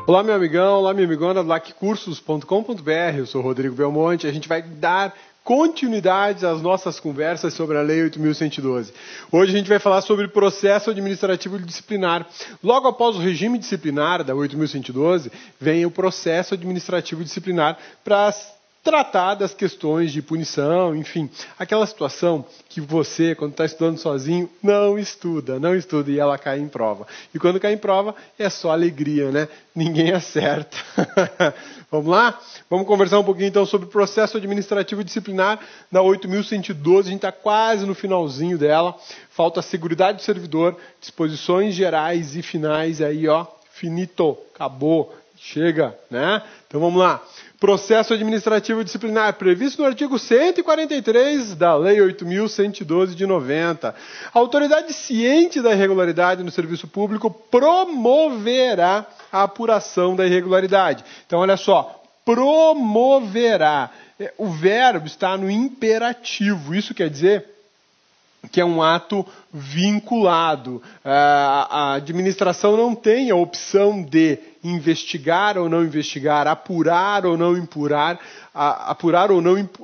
Olá, meu amigão, olá, minha amigona do laccursos.com.br. Eu sou Rodrigo Belmonte. A gente vai dar continuidade às nossas conversas sobre a Lei 8.112. Hoje a gente vai falar sobre processo administrativo disciplinar. Logo após o regime disciplinar da 8.112, vem o processo administrativo disciplinar para tratar das questões de punição, enfim, aquela situação que você, quando está estudando sozinho, não estuda e ela cai em prova. E quando cai em prova, é só alegria, né? Ninguém acerta. Vamos lá? Vamos conversar um pouquinho então sobre o processo administrativo disciplinar da 8.112, a gente está quase no finalzinho dela. Falta a seguridade do servidor, disposições gerais e finais, aí ó, finito, acabou, chega, né? Então vamos lá. Processo administrativo disciplinar, previsto no artigo 143 da Lei 8.112 de 90. A autoridade ciente da irregularidade no serviço público promoverá a apuração da irregularidade. Então, olha só, promoverá. O verbo está no imperativo. Isso quer dizer que é um ato vinculado. A administração não tem a opção de investigar ou não investigar, apurar ou não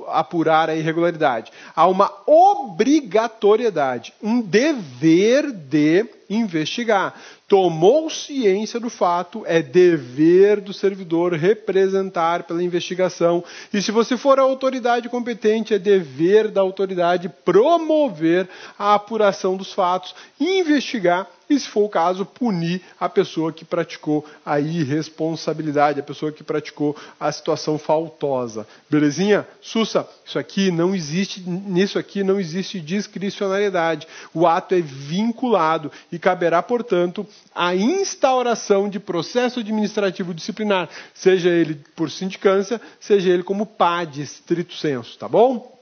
apurar a irregularidade. Há uma obrigatoriedade, um dever de investigar. Tomou ciência do fato, é dever do servidor representar pela investigação. E se você for a autoridade competente, é dever da autoridade promover a apuração dos fatos, investigar e, se for o caso, punir a pessoa que praticou a irresponsabilidade, a pessoa que praticou a situação faltosa. Belezinha? Sussa, nisso aqui não existe discricionariedade. O ato é vinculado e caberá, portanto, a instauração de processo administrativo disciplinar, seja ele por sindicância, seja ele como PAD, estrito sensu, tá bom?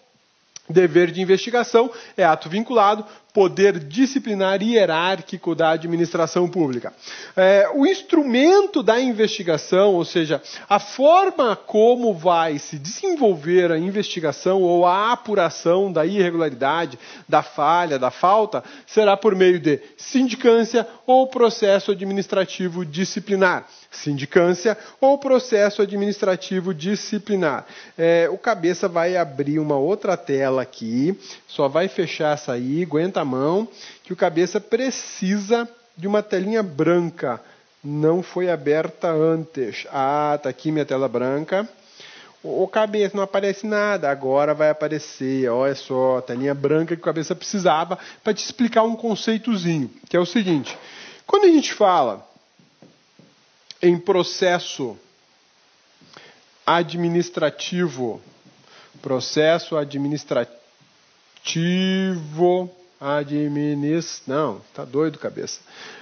Dever de investigação é ato vinculado, poder disciplinar hierárquico da administração pública. O instrumento da investigação, ou seja, a forma como vai se desenvolver a investigação ou a apuração da irregularidade, da falha, da falta, será por meio de sindicância ou processo administrativo disciplinar. Sindicância ou processo administrativo disciplinar. O cabeça vai abrir uma outra tela aqui, só vai fechar essa aí, aguenta a mão, que o cabeça precisa de uma telinha branca. Não foi aberta antes. Ah, tá aqui minha tela branca. O cabeça, não aparece nada, agora vai aparecer, olha só, a telinha branca que o cabeça precisava para te explicar um conceitozinho, que é o seguinte: quando a gente fala em processo administrativo, não, tá doido cabeça,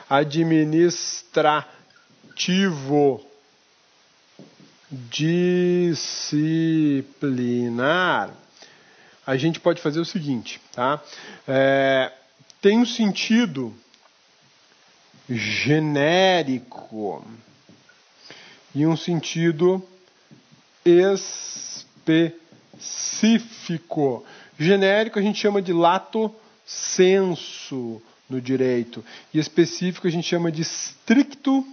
administrativo disciplinar, a gente pode fazer o seguinte, tá? Tem um sentido genérico e um sentido específico. Genérico a gente chama de lato sensu no direito. E específico a gente chama de stricto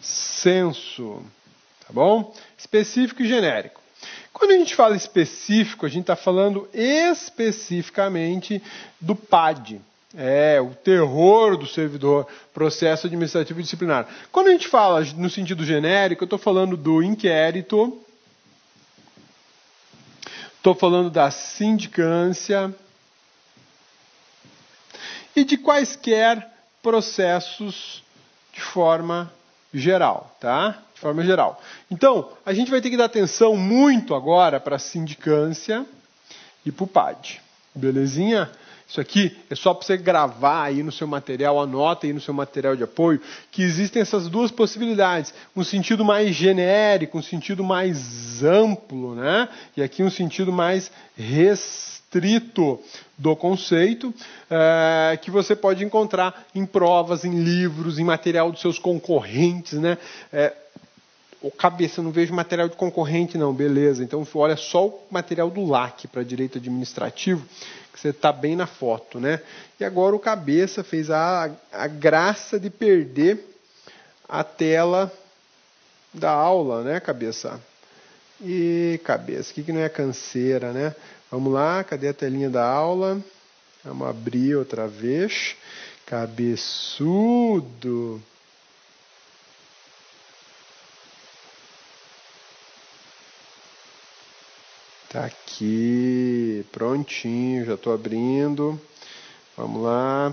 sensu. Tá bom? Específico e genérico. Quando a gente fala específico, a gente está falando especificamente do PAD. O terror do servidor, processo administrativo disciplinar. Quando a gente fala no sentido genérico, eu estou falando do inquérito, estou falando da sindicância e de quaisquer processos de forma geral, tá? De forma geral. Então, a gente vai ter que dar atenção muito agora para a sindicância e para o PAD. Belezinha? Isso aqui é só para você gravar aí no seu material, anota aí no seu material de apoio, que existem essas duas possibilidades. Um sentido mais genérico, um sentido mais amplo, né? E aqui um sentido mais restrito do conceito, que você pode encontrar em provas, em livros, em material dos seus concorrentes, né? Cabeça, não vejo material de concorrente não, beleza. Então olha só o material do LAC para direito administrativo, que que você está bem na foto, né? E agora o cabeça fez a graça de perder a tela da aula, né, cabeça? E cabeça, o que não é canseira, né? Vamos lá, cadê a telinha da aula? Vamos abrir outra vez. Cabeçudo. Tá aqui, prontinho, já estou abrindo. Vamos lá.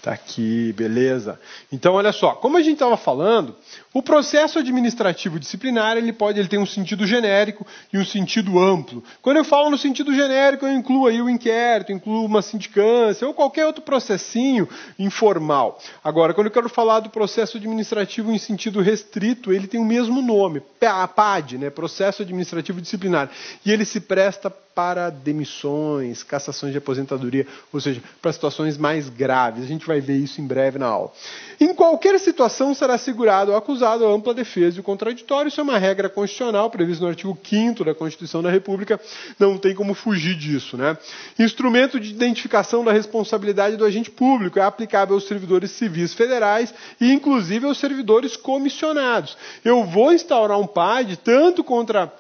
Tá aqui, beleza. Então, olha só, como a gente estava falando, o processo administrativo disciplinar, ele tem um sentido genérico e um sentido amplo. Quando eu falo no sentido genérico, eu incluo aí o inquérito, incluo uma sindicância ou qualquer outro processinho informal. Agora, quando eu quero falar do processo administrativo em sentido restrito, ele tem o mesmo nome, PAD, né? Processo Administrativo Disciplinar. E ele se presta para demissões, cassações de aposentadoria, ou seja, para situações mais graves. A gente vai ver isso em breve na aula. Em qualquer situação será assegurado ao acusado a ampla defesa e o contraditório. Isso é uma regra constitucional prevista no artigo 5º da Constituição da República. Não tem como fugir disso, né? Instrumento de identificação da responsabilidade do agente público é aplicável aos servidores civis federais e, inclusive, aos servidores comissionados. Eu vou instaurar um PAD tanto contra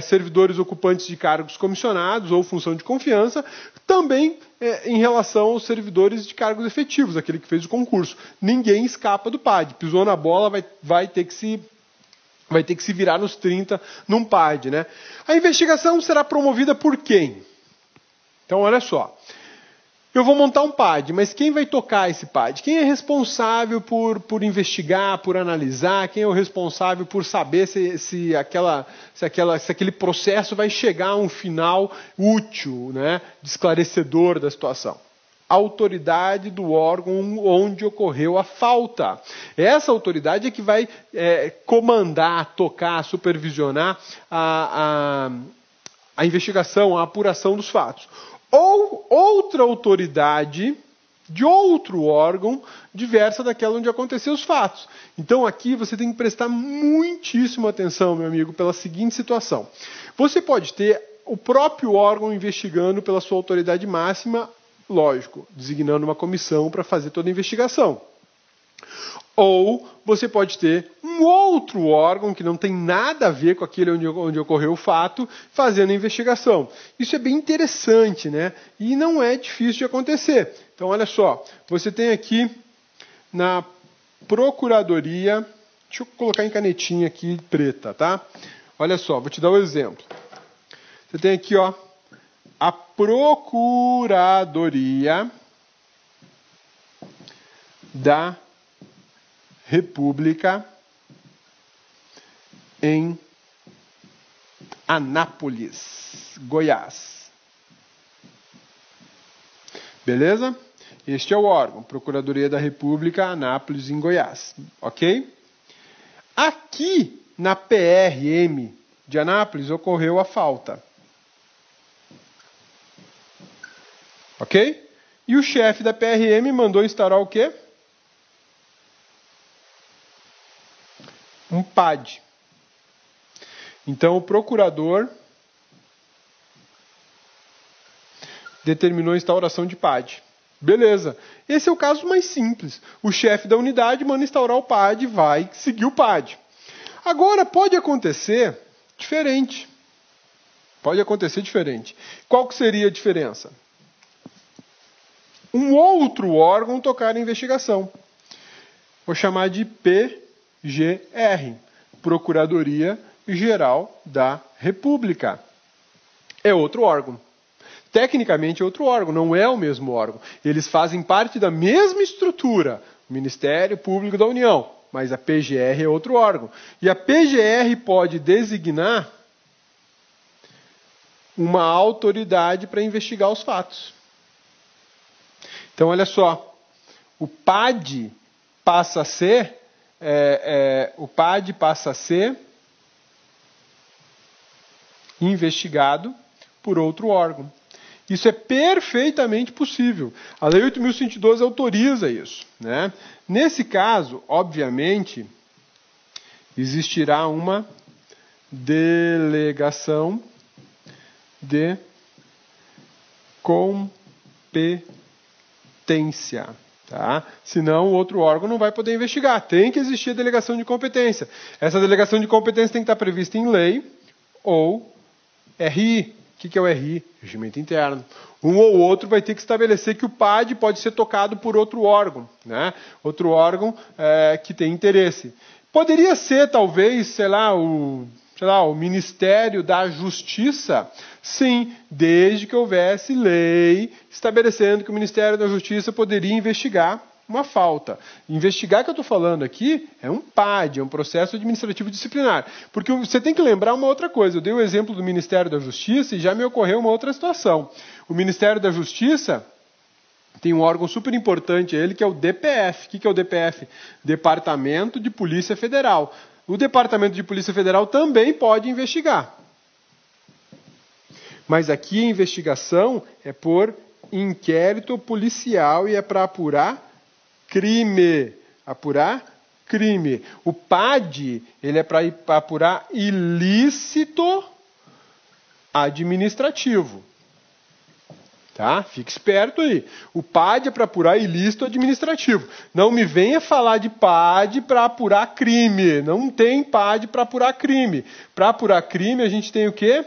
servidores ocupantes de cargos comissionados ou função de confiança, também em relação aos servidores de cargos efetivos, aquele que fez o concurso. Ninguém escapa do PAD. Pisou na bola, vai ter que se virar nos 30 num PAD, né? A investigação será promovida por quem? Então, olha só. Eu vou montar um PAD, mas quem vai tocar esse PAD? Quem é responsável por investigar, por analisar? Quem é o responsável por saber se aquele processo vai chegar a um final útil, né, de esclarecedor da situação? A autoridade do órgão onde ocorreu a falta. Essa autoridade é que vai comandar, tocar, supervisionar a investigação, a apuração dos fatos. Ou outra autoridade de outro órgão diversa daquela onde aconteceram os fatos. Então aqui você tem que prestar muitíssima atenção, meu amigo, pela seguinte situação. Você pode ter o próprio órgão investigando pela sua autoridade máxima, lógico, designando uma comissão para fazer toda a investigação. Ou você pode ter um outro órgão que não tem nada a ver com aquele onde ocorreu o fato, fazendo a investigação. Isso é bem interessante, né? E não é difícil de acontecer. Então, olha só, você tem aqui na Procuradoria, deixa eu colocar em canetinha aqui preta, tá? Olha só, vou te dar um exemplo. Você tem aqui, ó, a Procuradoria da República em Anápolis, Goiás. Beleza? Este é o órgão, Procuradoria da República, Anápolis, em Goiás. Ok? Aqui, na PRM de Anápolis, ocorreu a falta. Ok? E o chefe da PRM mandou instaurar o quê? Um PAD. Então, o procurador determinou a instauração de PAD. Beleza. Esse é o caso mais simples. O chefe da unidade manda instaurar o PAD e vai seguir o PAD. Agora, pode acontecer diferente. Pode acontecer diferente. Qual que seria a diferença? Um outro órgão tocar a investigação. Vou chamar de PGR, Procuradoria Geral da República. É outro órgão. Tecnicamente é outro órgão, não é o mesmo órgão. Eles fazem parte da mesma estrutura, o Ministério Público da União, mas a PGR é outro órgão. E a PGR pode designar uma autoridade para investigar os fatos. Então, olha só, o PAD passa a ser investigado por outro órgão. Isso é perfeitamente possível. A Lei 8.112 autoriza isso, né? Nesse caso, obviamente, existirá uma delegação de competência. Tá? Senão o outro órgão não vai poder investigar. Tem que existir a delegação de competência. Essa delegação de competência tem que estar prevista em lei ou RI. O que é o RI? Regimento interno. Um ou outro vai ter que estabelecer que o PAD pode ser tocado por outro órgão, né? Outro órgão que tem interesse. Poderia ser, talvez, o Ministério da Justiça, sim, desde que houvesse lei estabelecendo que o Ministério da Justiça poderia investigar uma falta. Investigar que eu estou falando aqui é um PAD, é um processo administrativo disciplinar. Porque você tem que lembrar uma outra coisa. Eu dei o exemplo do Ministério da Justiça e já me ocorreu uma outra situação. O Ministério da Justiça tem um órgão super importante, ele que é o DPF. O que é o DPF? Departamento de Polícia Federal. O Departamento de Polícia Federal também pode investigar. Mas aqui a investigação é por inquérito policial e é para apurar crime. Apurar crime. O PAD, ele é para apurar ilícito administrativo. Tá? Fique esperto aí. O PAD é para apurar ilícito administrativo. Não me venha falar de PAD para apurar crime. Não tem PAD para apurar crime. Para apurar crime a gente tem o quê?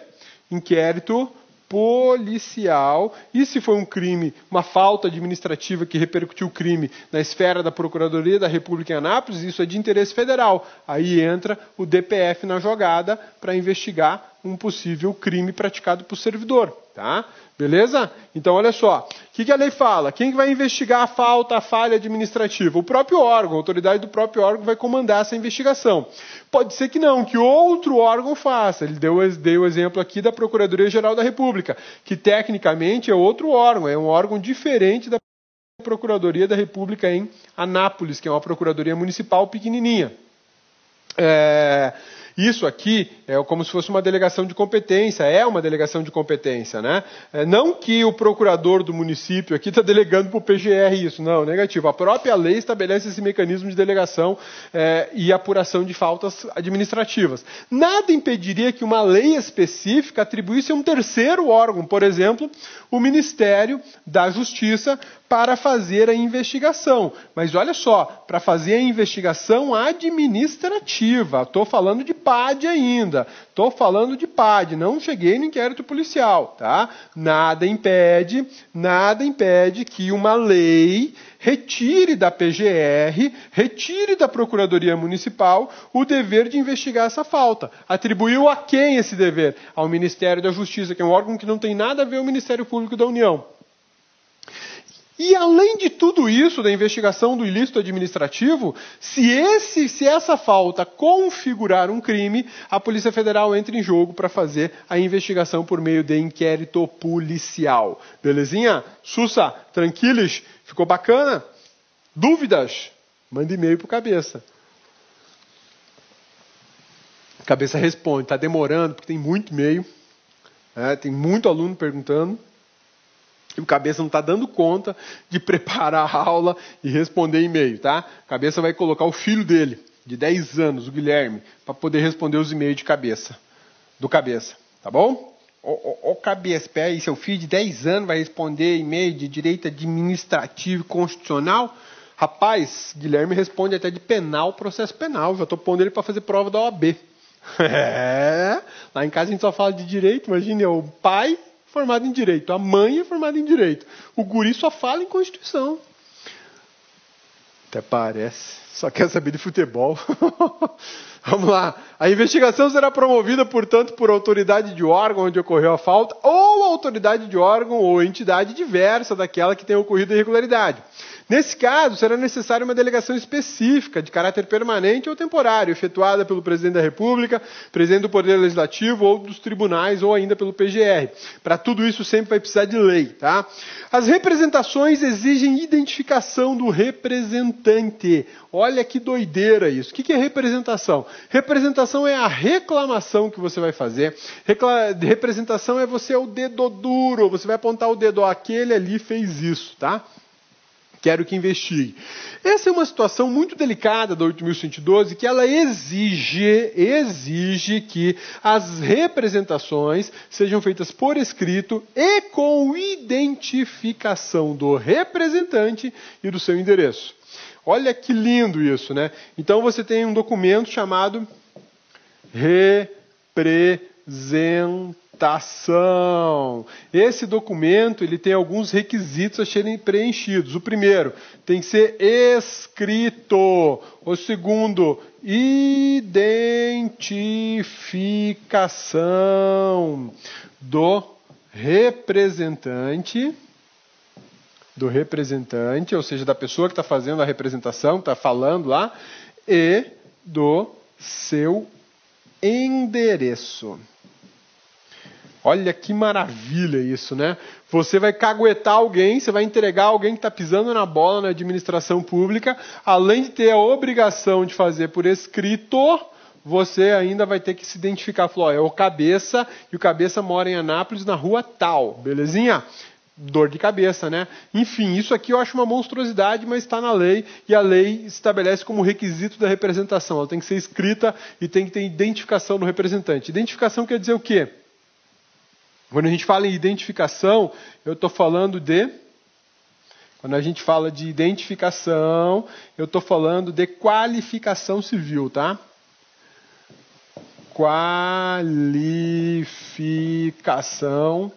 Inquérito policial. E se foi um crime, uma falta administrativa que repercutiu o crime na esfera da Procuradoria da República em Anápolis, isso é de interesse federal. Aí entra o DPF na jogada para investigar um possível crime praticado por servidor. Tá? Beleza? Então, olha só. O que a lei fala? Quem vai investigar a falta, a falha administrativa? O próprio órgão, a autoridade do próprio órgão vai comandar essa investigação. Pode ser que não, que outro órgão faça. Ele deu o exemplo aqui da Procuradoria-Geral da República, que tecnicamente é outro órgão, é um órgão diferente da Procuradoria da República em Anápolis, que é uma procuradoria municipal pequenininha. Isso aqui é como se fosse uma delegação de competência, é uma delegação de competência, né? Não que o procurador do município aqui está delegando para o PGR isso, não, negativo. A própria lei estabelece esse mecanismo de delegação e apuração de faltas administrativas. Nada impediria que uma lei específica atribuísse a um terceiro órgão, por exemplo, o Ministério da Justiça, para fazer a investigação. Mas olha só, para fazer a investigação administrativa, estou falando de PAD ainda, estou falando de PAD, não cheguei no inquérito policial, tá? Nada impede que uma lei retire da PGR, retire da Procuradoria Municipal o dever de investigar essa falta. Atribuiu a quem esse dever? Ao Ministério da Justiça, que é um órgão que não tem nada a ver com o Ministério Público da União. E além de tudo isso, da investigação do ilícito administrativo, se essa falta configurar um crime, a Polícia Federal entra em jogo para fazer a investigação por meio de inquérito policial. Belezinha? Sussa, tranquilos? Ficou bacana? Dúvidas? Manda e-mail para o Cabeça. Cabeça responde. Está demorando porque tem muito e-mail. Tem muito aluno perguntando. E o Cabeça não está dando conta de preparar a aula e responder e-mail, tá? O Cabeça vai colocar o filho dele, de 10 anos, o Guilherme, para poder responder os e-mails do Cabeça, tá bom? Ô Cabeça, espera aí, seu filho de 10 anos vai responder e-mail de direito administrativo e constitucional? Rapaz, Guilherme responde até de penal, processo penal, já estou pondo ele para fazer prova da OAB. Lá em casa a gente só fala de direito, imagine, o pai formado em direito, a mãe é formada em direito, o guri só fala em Constituição. Até parece, só quer saber de futebol. Vamos lá. A investigação será promovida, portanto, por autoridade de órgão onde ocorreu a falta, ou autoridade de órgão ou entidade diversa daquela que tenha ocorrido a irregularidade. Nesse caso, será necessária uma delegação específica, de caráter permanente ou temporário, efetuada pelo Presidente da República, Presidente do Poder Legislativo ou dos tribunais, ou ainda pelo PGR. Para tudo isso sempre vai precisar de lei, tá? As representações exigem identificação do representante. Olha que doideira isso. O que é representação? Representação é a reclamação que você vai fazer. Representação é você o dedo duro, você vai apontar o dedo, aquele ali fez isso, tá? Quero que investigue. Essa é uma situação muito delicada da 8.112, que ela exige que as representações sejam feitas por escrito e com identificação do representante e do seu endereço. Olha que lindo isso, né? Então você tem um documento chamado representação. Esse documento ele tem alguns requisitos a serem preenchidos. O primeiro, tem que ser escrito. O segundo, identificação do representante, ou seja, da pessoa que está fazendo a representação, está falando lá, e do seu endereço. Olha que maravilha isso, né? Você vai caguetar alguém, você vai entregar alguém que está pisando na bola na administração pública, além de ter a obrigação de fazer por escrito, você ainda vai ter que se identificar. Falou, é o Cabeça, e o Cabeça mora em Anápolis, na rua tal, belezinha? Dor de cabeça, né? Enfim, isso aqui eu acho uma monstruosidade, mas está na lei, e a lei estabelece como requisito da representação. Ela tem que ser escrita e tem que ter identificação do representante. Identificação quer dizer o quê? Quando a gente fala em identificação, eu estou falando de... Quando a gente fala de identificação, eu estou falando de qualificação civil, tá? Qualificação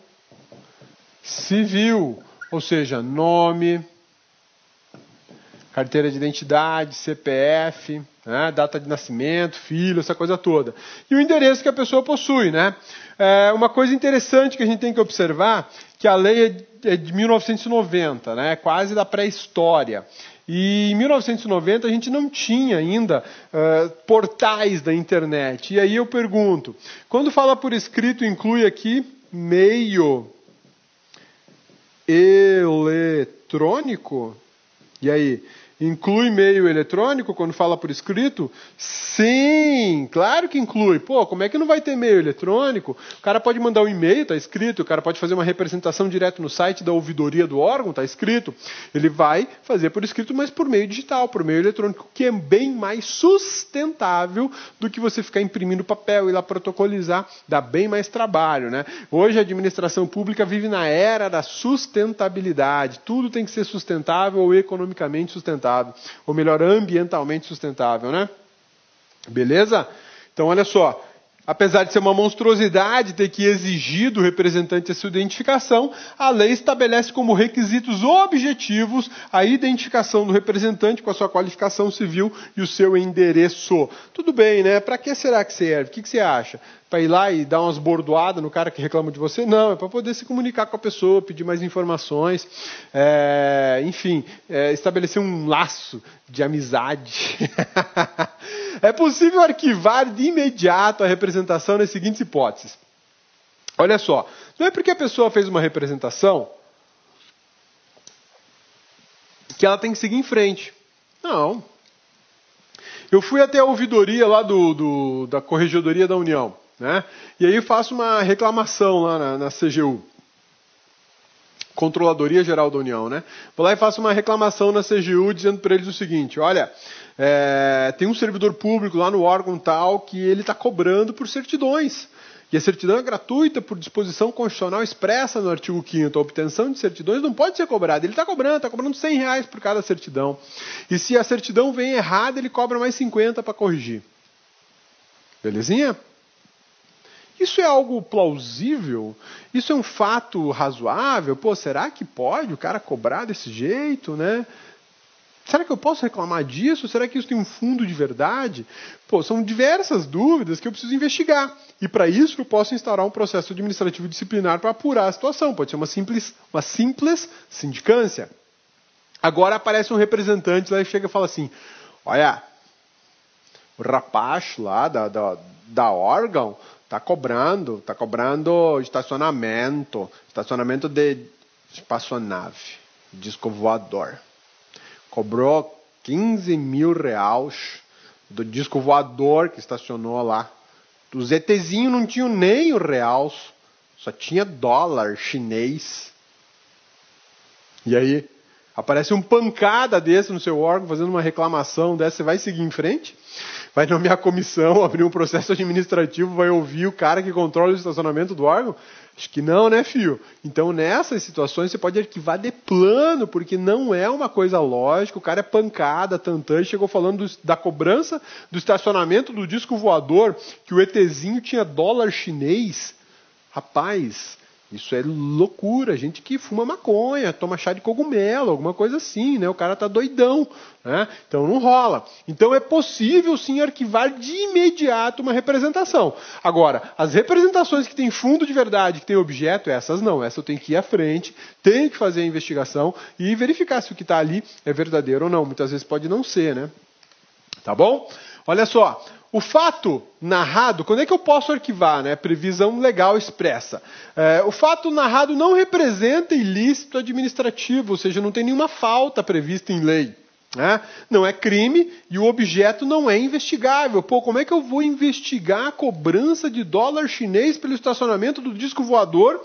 civil, ou seja, nome, carteira de identidade, CPF, né, data de nascimento, filho, essa coisa toda. E o endereço que a pessoa possui, né? Uma coisa interessante que a gente tem que observar, que a lei é de 1990, né, quase da pré-história. E em 1990 a gente não tinha ainda portais da internet. E aí eu pergunto, quando fala por escrito, inclui aqui meio eletrônico? E aí, inclui meio eletrônico quando fala por escrito? Sim, claro que inclui. Pô, como é que não vai ter meio eletrônico? O cara pode mandar um e-mail, está escrito. O cara pode fazer uma representação direto no site da ouvidoria do órgão, está escrito. Ele vai fazer por escrito, mas por meio digital, por meio eletrônico, que é bem mais sustentável do que você ficar imprimindo papel e ir lá protocolizar. Dá bem mais trabalho, né? Hoje a administração pública vive na era da sustentabilidade. Tudo tem que ser sustentável ou economicamente sustentável. Ou melhor, ambientalmente sustentável, né? Beleza? Então, olha só. Apesar de ser uma monstruosidade ter que exigir do representante a sua identificação, a lei estabelece como requisitos objetivos a identificação do representante com a sua qualificação civil e o seu endereço. Tudo bem, né? Para que será que serve? O que você acha? Para ir lá e dar umas bordoadas no cara que reclama de você? Não, é para poder se comunicar com a pessoa, pedir mais informações, estabelecer um laço de amizade. É possível arquivar de imediato a representação nas seguintes hipóteses. Olha só, não é porque a pessoa fez uma representação que ela tem que seguir em frente. Não. Eu fui até a ouvidoria lá da Corregedoria da União, né? E aí faço uma reclamação lá na CGU. Controladoria Geral da União, né? Vou lá e faço uma reclamação na CGU dizendo para eles o seguinte, olha, tem um servidor público lá no órgão tal que ele está cobrando por certidões. E a certidão é gratuita por disposição constitucional expressa no artigo 5º. A obtenção de certidões não pode ser cobrada. Ele está cobrando R$100 por cada certidão. E se a certidão vem errada, ele cobra mais 50 para corrigir. Belezinha? Isso é algo plausível? Isso é um fato razoável? Pô, será que pode o cara cobrar desse jeito, né? Será que eu posso reclamar disso? Será que isso tem um fundo de verdade? Pô, são diversas dúvidas que eu preciso investigar. E para isso eu posso instaurar um processo administrativo disciplinar para apurar a situação. Pode ser uma simples sindicância. Agora aparece um representante lá e chega e fala assim, olha, o rapaz lá da órgão está cobrando estacionamento de espaçonave, disco voador. Cobrou R$15 mil do disco voador que estacionou lá. Os ETzinhos não tinham nem o real, só tinha dólar chinês. E aí, Aparece um pancada desse no seu órgão, fazendo uma reclamação dessa, você vai seguir em frente? Vai nomear comissão, abrir um processo administrativo, vai ouvir o cara que controla o estacionamento do órgão? Acho que não, né, filho? Então, nessas situações, você pode arquivar de plano, porque não é uma coisa lógica. O cara é pancada, tantã, chegou falando da cobrança do estacionamento do disco voador, que o ETzinho tinha dólar chinês. Rapaz, isso é loucura. Gente que fuma maconha, toma chá de cogumelo, alguma coisa assim, né? O cara tá doidão, né? Então não rola. Então é possível sim arquivar de imediato uma representação. Agora, as representações que têm fundo de verdade, que têm objeto, essas não. Essa eu tenho que ir à frente, tenho que fazer a investigação e verificar se o que está ali é verdadeiro ou não. Muitas vezes pode não ser, né? Tá bom? Olha só. O fato narrado, quando é que eu posso arquivar, né? Previsão legal expressa. O fato narrado não representa ilícito administrativo, ou seja, não tem nenhuma falta prevista em lei. Né? Não é crime e o objeto não é investigável. Pô, como é que eu vou investigar a cobrança de dólar chinês pelo estacionamento do disco voador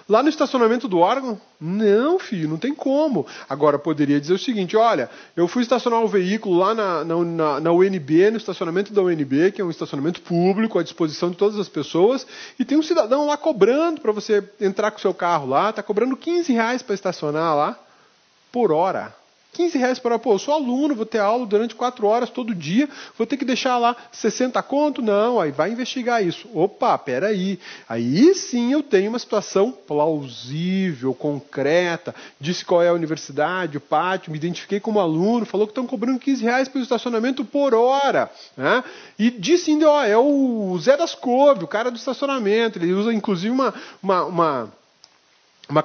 lá no estacionamento do órgão? Não, filho, não tem como. Agora, poderia dizer o seguinte, olha, eu fui estacionar o veículo lá na UNB, no estacionamento da UNB, que é um estacionamento público, à disposição de todas as pessoas, e tem um cidadão lá cobrando para você entrar com o seu carro lá, está cobrando R$15 para estacionar lá, por hora. R$15 por hora. Pô, eu sou aluno, vou ter aula durante 4 horas todo dia, vou ter que deixar lá 60 conto? Não, aí vai investigar isso. Opa, peraí. Aí sim eu tenho uma situação plausível, concreta, disse qual é a universidade, o pátio, me identifiquei como aluno, falou que estão cobrando R$15 pelo estacionamento por hora. Né? E disse ainda, ó, é o Zé das Couve, o cara do estacionamento, ele usa inclusive uma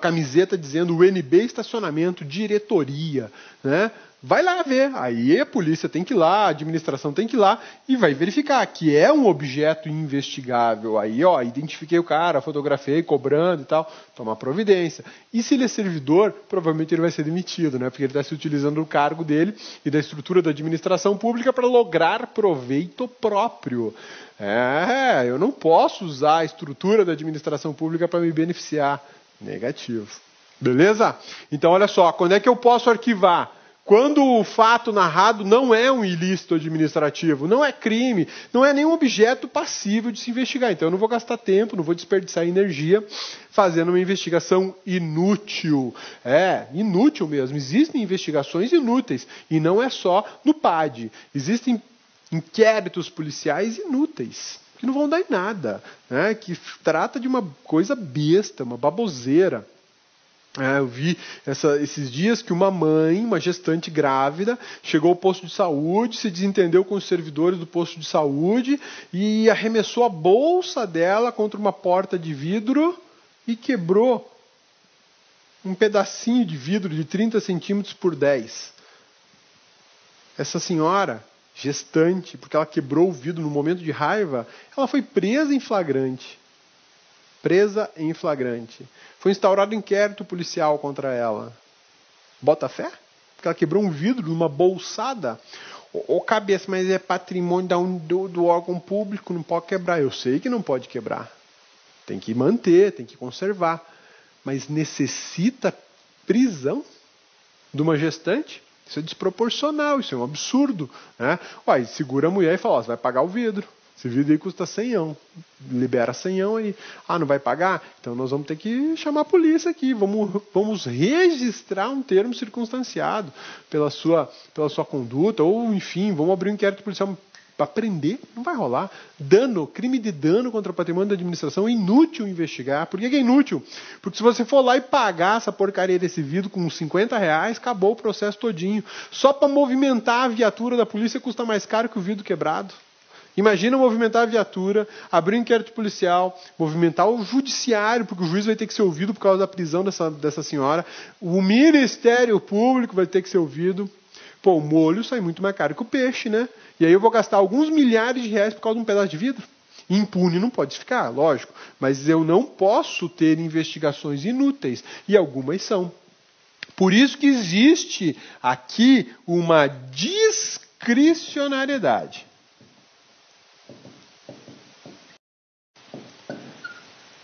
camiseta dizendo UNB Estacionamento, diretoria, né? Vai lá ver, aí a polícia tem que ir lá, a administração tem que ir lá e vai verificar que é um objeto investigável. Aí, ó, identifiquei o cara, fotografei, cobrando e tal, tomar providência. E se ele é servidor, provavelmente ele vai ser demitido, né? Porque ele está se utilizando do cargo dele e da estrutura da administração pública para lograr proveito próprio. Eu não posso usar a estrutura da administração pública para me beneficiar. Negativo. Beleza? Então, olha só, quando é que eu posso arquivar? Quando o fato narrado não é um ilícito administrativo, não é crime, não é nenhum objeto passível de se investigar. Então, eu não vou gastar tempo, não vou desperdiçar energia fazendo uma investigação inútil. Inútil mesmo. Existem investigações inúteis. E não é só no PAD. Existem inquéritos policiais inúteis, que não vão dar em nada, né? Que trata de uma coisa besta, uma baboseira. Eu vi esses dias que uma mãe, uma gestante grávida, chegou ao posto de saúde, se desentendeu com os servidores do posto de saúde e arremessou a bolsa dela contra uma porta de vidro e quebrou um pedacinho de vidro de 30 centímetros por 10. Essa senhora, gestante, porque ela quebrou o vidro no momento de raiva, ela foi presa em flagrante. Presa em flagrante. Foi instaurado inquérito policial contra ela. Bota fé? Porque ela quebrou um vidro numa bolsada. Ô cabeça, mas é patrimônio do órgão público, não pode quebrar. Eu sei que não pode quebrar. Tem que manter, tem que conservar. Mas necessita prisão de uma gestante? Isso é desproporcional, isso é um absurdo. Né? Uai, segura a mulher e fala, ó, você vai pagar o vidro. Esse vidro aí custa 100, libera 100 aí. Ah, não vai pagar? Então nós vamos ter que chamar a polícia aqui. Vamos registrar um termo circunstanciado pela sua conduta. Ou, enfim, vamos abrir um inquérito policial para prender. Não vai rolar. Dano, crime de dano contra o patrimônio da administração é inútil investigar. Por que é inútil? Porque se você for lá e pagar essa porcaria desse vidro com R$50, acabou o processo todinho. Só para movimentar a viatura da polícia custa mais caro que o vidro quebrado. Imagina movimentar a viatura, abrir um inquérito policial, movimentar o judiciário, porque o juiz vai ter que ser ouvido por causa da prisão dessa senhora. O Ministério Público vai ter que ser ouvido. Pô, o molho sai muito mais caro que o peixe, né? E aí eu vou gastar alguns milhares de reais por causa de um pedaço de vidro. Impune não pode ficar, lógico. Mas eu não posso ter investigações inúteis. E algumas são. Por isso que existe aqui uma discricionariedade.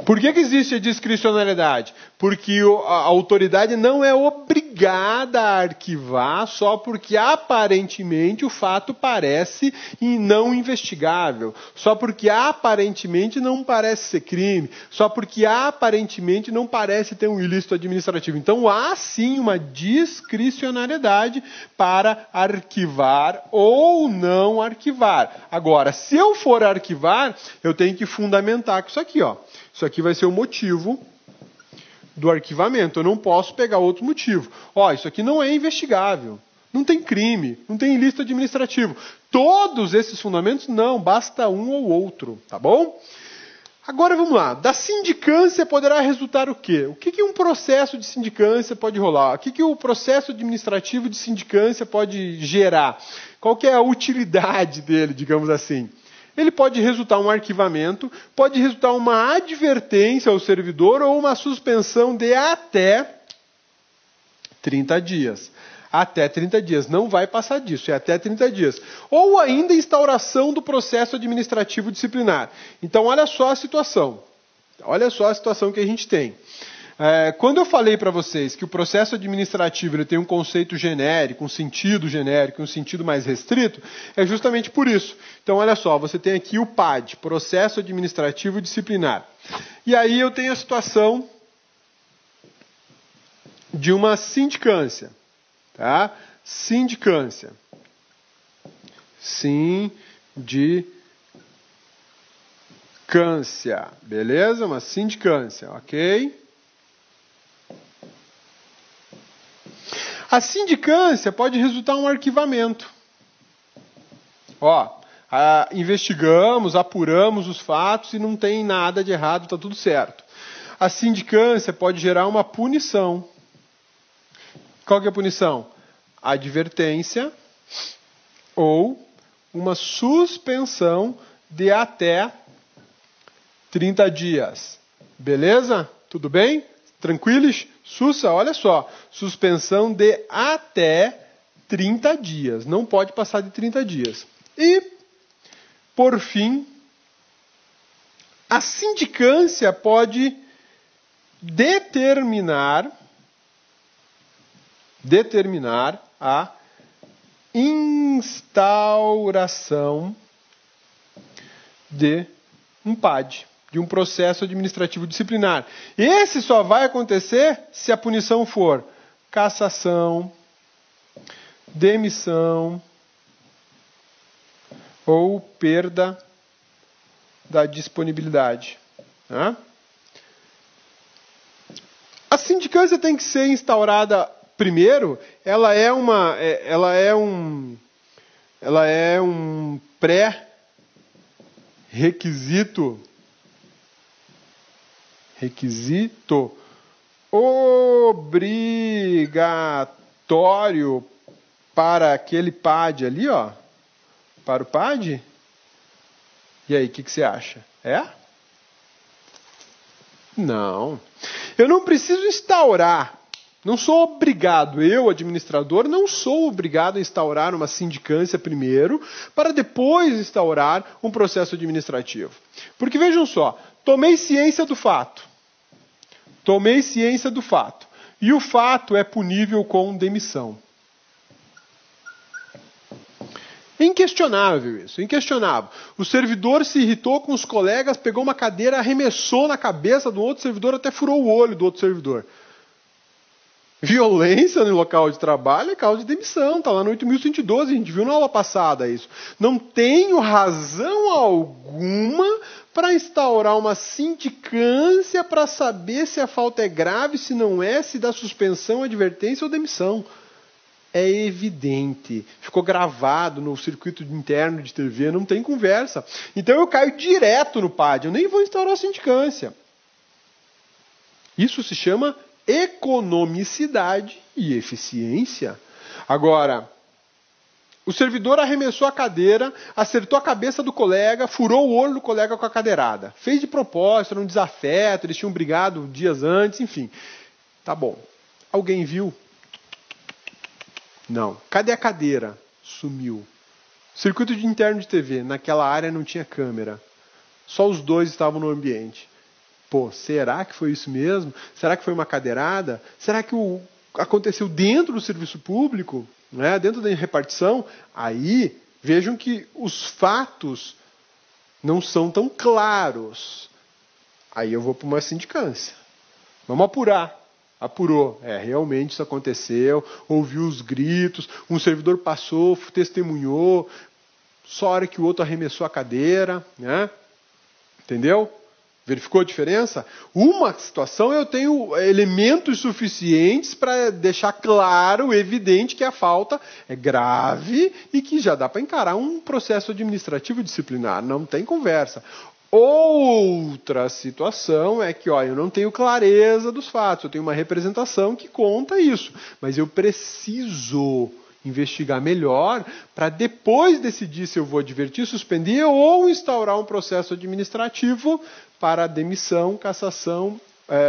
Por que existe a discricionariedade? Porque a autoridade não é obrigada a arquivar só porque aparentemente o fato parece não investigável, só porque aparentemente não parece ser crime, só porque aparentemente não parece ter um ilícito administrativo. Então há sim uma discricionariedade para arquivar ou não arquivar. Agora, se eu for arquivar, eu tenho que fundamentar com isso aqui, ó. Isso aqui vai ser o motivo do arquivamento. Eu não posso pegar outro motivo. Ó, isso aqui não é investigável. Não tem crime, não tem ilícito administrativo. Todos esses fundamentos, não, basta um ou outro, tá bom? Agora vamos lá. Da sindicância poderá resultar o quê? O que um processo de sindicância pode rolar? O que o processo administrativo de sindicância pode gerar? Qual que é a utilidade dele, digamos assim? Ele pode resultar um arquivamento, pode resultar uma advertência ao servidor ou uma suspensão de até 30 dias. Até 30 dias. Não vai passar disso, é até 30 dias. Ou ainda instauração do processo administrativo disciplinar. Então, olha só a situação. Olha só a situação que a gente tem. Quando eu falei para vocês que o processo administrativo ele tem um conceito genérico, um sentido genérico, um sentido mais restrito, é justamente por isso. Então, olha só, você tem aqui o PAD, Processo Administrativo Disciplinar. E aí eu tenho a situação de uma sindicância. Tá? Sindicância. Sindicância. Beleza? Uma sindicância, ok? A sindicância pode resultar um arquivamento. Ó, investigamos, apuramos os fatos e não tem nada de errado, está tudo certo. A sindicância pode gerar uma punição. Qual que é a punição? Advertência ou uma suspensão de até 30 dias. Beleza? Tudo bem? Tranquilos? Sussa, olha só. Suspensão de até 30 dias. Não pode passar de 30 dias. E, por fim, a sindicância pode determinar a instauração de um PAD, de um processo administrativo disciplinar. Esse só vai acontecer se a punição for cassação, demissão ou perda da disponibilidade. Tá? A sindicância tem que ser instaurada primeiro, ela é um pré-requisito obrigatório para aquele PAD ali, ó. Para o PAD? E aí, o que você acha? É? Não. Eu não preciso instaurar. Não sou obrigado, eu, administrador, não sou obrigado a instaurar uma sindicância primeiro, para depois instaurar um processo administrativo. Porque vejam só, tomei ciência do fato. E o fato é punível com demissão. Inquestionável isso, inquestionável. O servidor se irritou com os colegas, pegou uma cadeira, arremessou na cabeça do outro servidor, até furou o olho do outro servidor. Violência no local de trabalho é causa de demissão, está lá no 8.112, a gente viu na aula passada isso. Não tenho razão alguma para instaurar uma sindicância para saber se a falta é grave, se não é, se dá suspensão, advertência ou demissão. É evidente, ficou gravado no circuito interno de TV, não tem conversa. Então eu caio direto no PAD, eu nem vou instaurar a sindicância. Isso se chama economicidade e eficiência. Agora, o servidor arremessou a cadeira, acertou a cabeça do colega, furou o olho do colega com a cadeirada. Fez de propósito, era um desafeto, eles tinham brigado dias antes, enfim. Tá bom. Alguém viu? Não. Cadê a cadeira? Sumiu. Circuito de interno de TV, naquela área não tinha câmera. Só os dois estavam no ambiente. Pô, será que foi isso mesmo? Será que foi uma cadeirada? Será que aconteceu dentro do serviço público? Né? Dentro da repartição? Aí, vejam que os fatos não são tão claros. Aí eu vou para uma sindicância. Vamos apurar. Apurou. Realmente isso aconteceu. Ouviu os gritos. Um servidor passou, testemunhou. Só a hora que o outro arremessou a cadeira. Né? Entendeu? Verificou a diferença? Uma situação eu tenho elementos suficientes para deixar claro, evidente, que a falta é grave e que já dá para encarar um processo administrativo disciplinar. Não tem conversa. Outra situação é que eu não tenho clareza dos fatos, eu tenho uma representação que conta isso, mas eu preciso investigar melhor para depois decidir se eu vou advertir, suspender ou instaurar um processo administrativo para demissão, cassação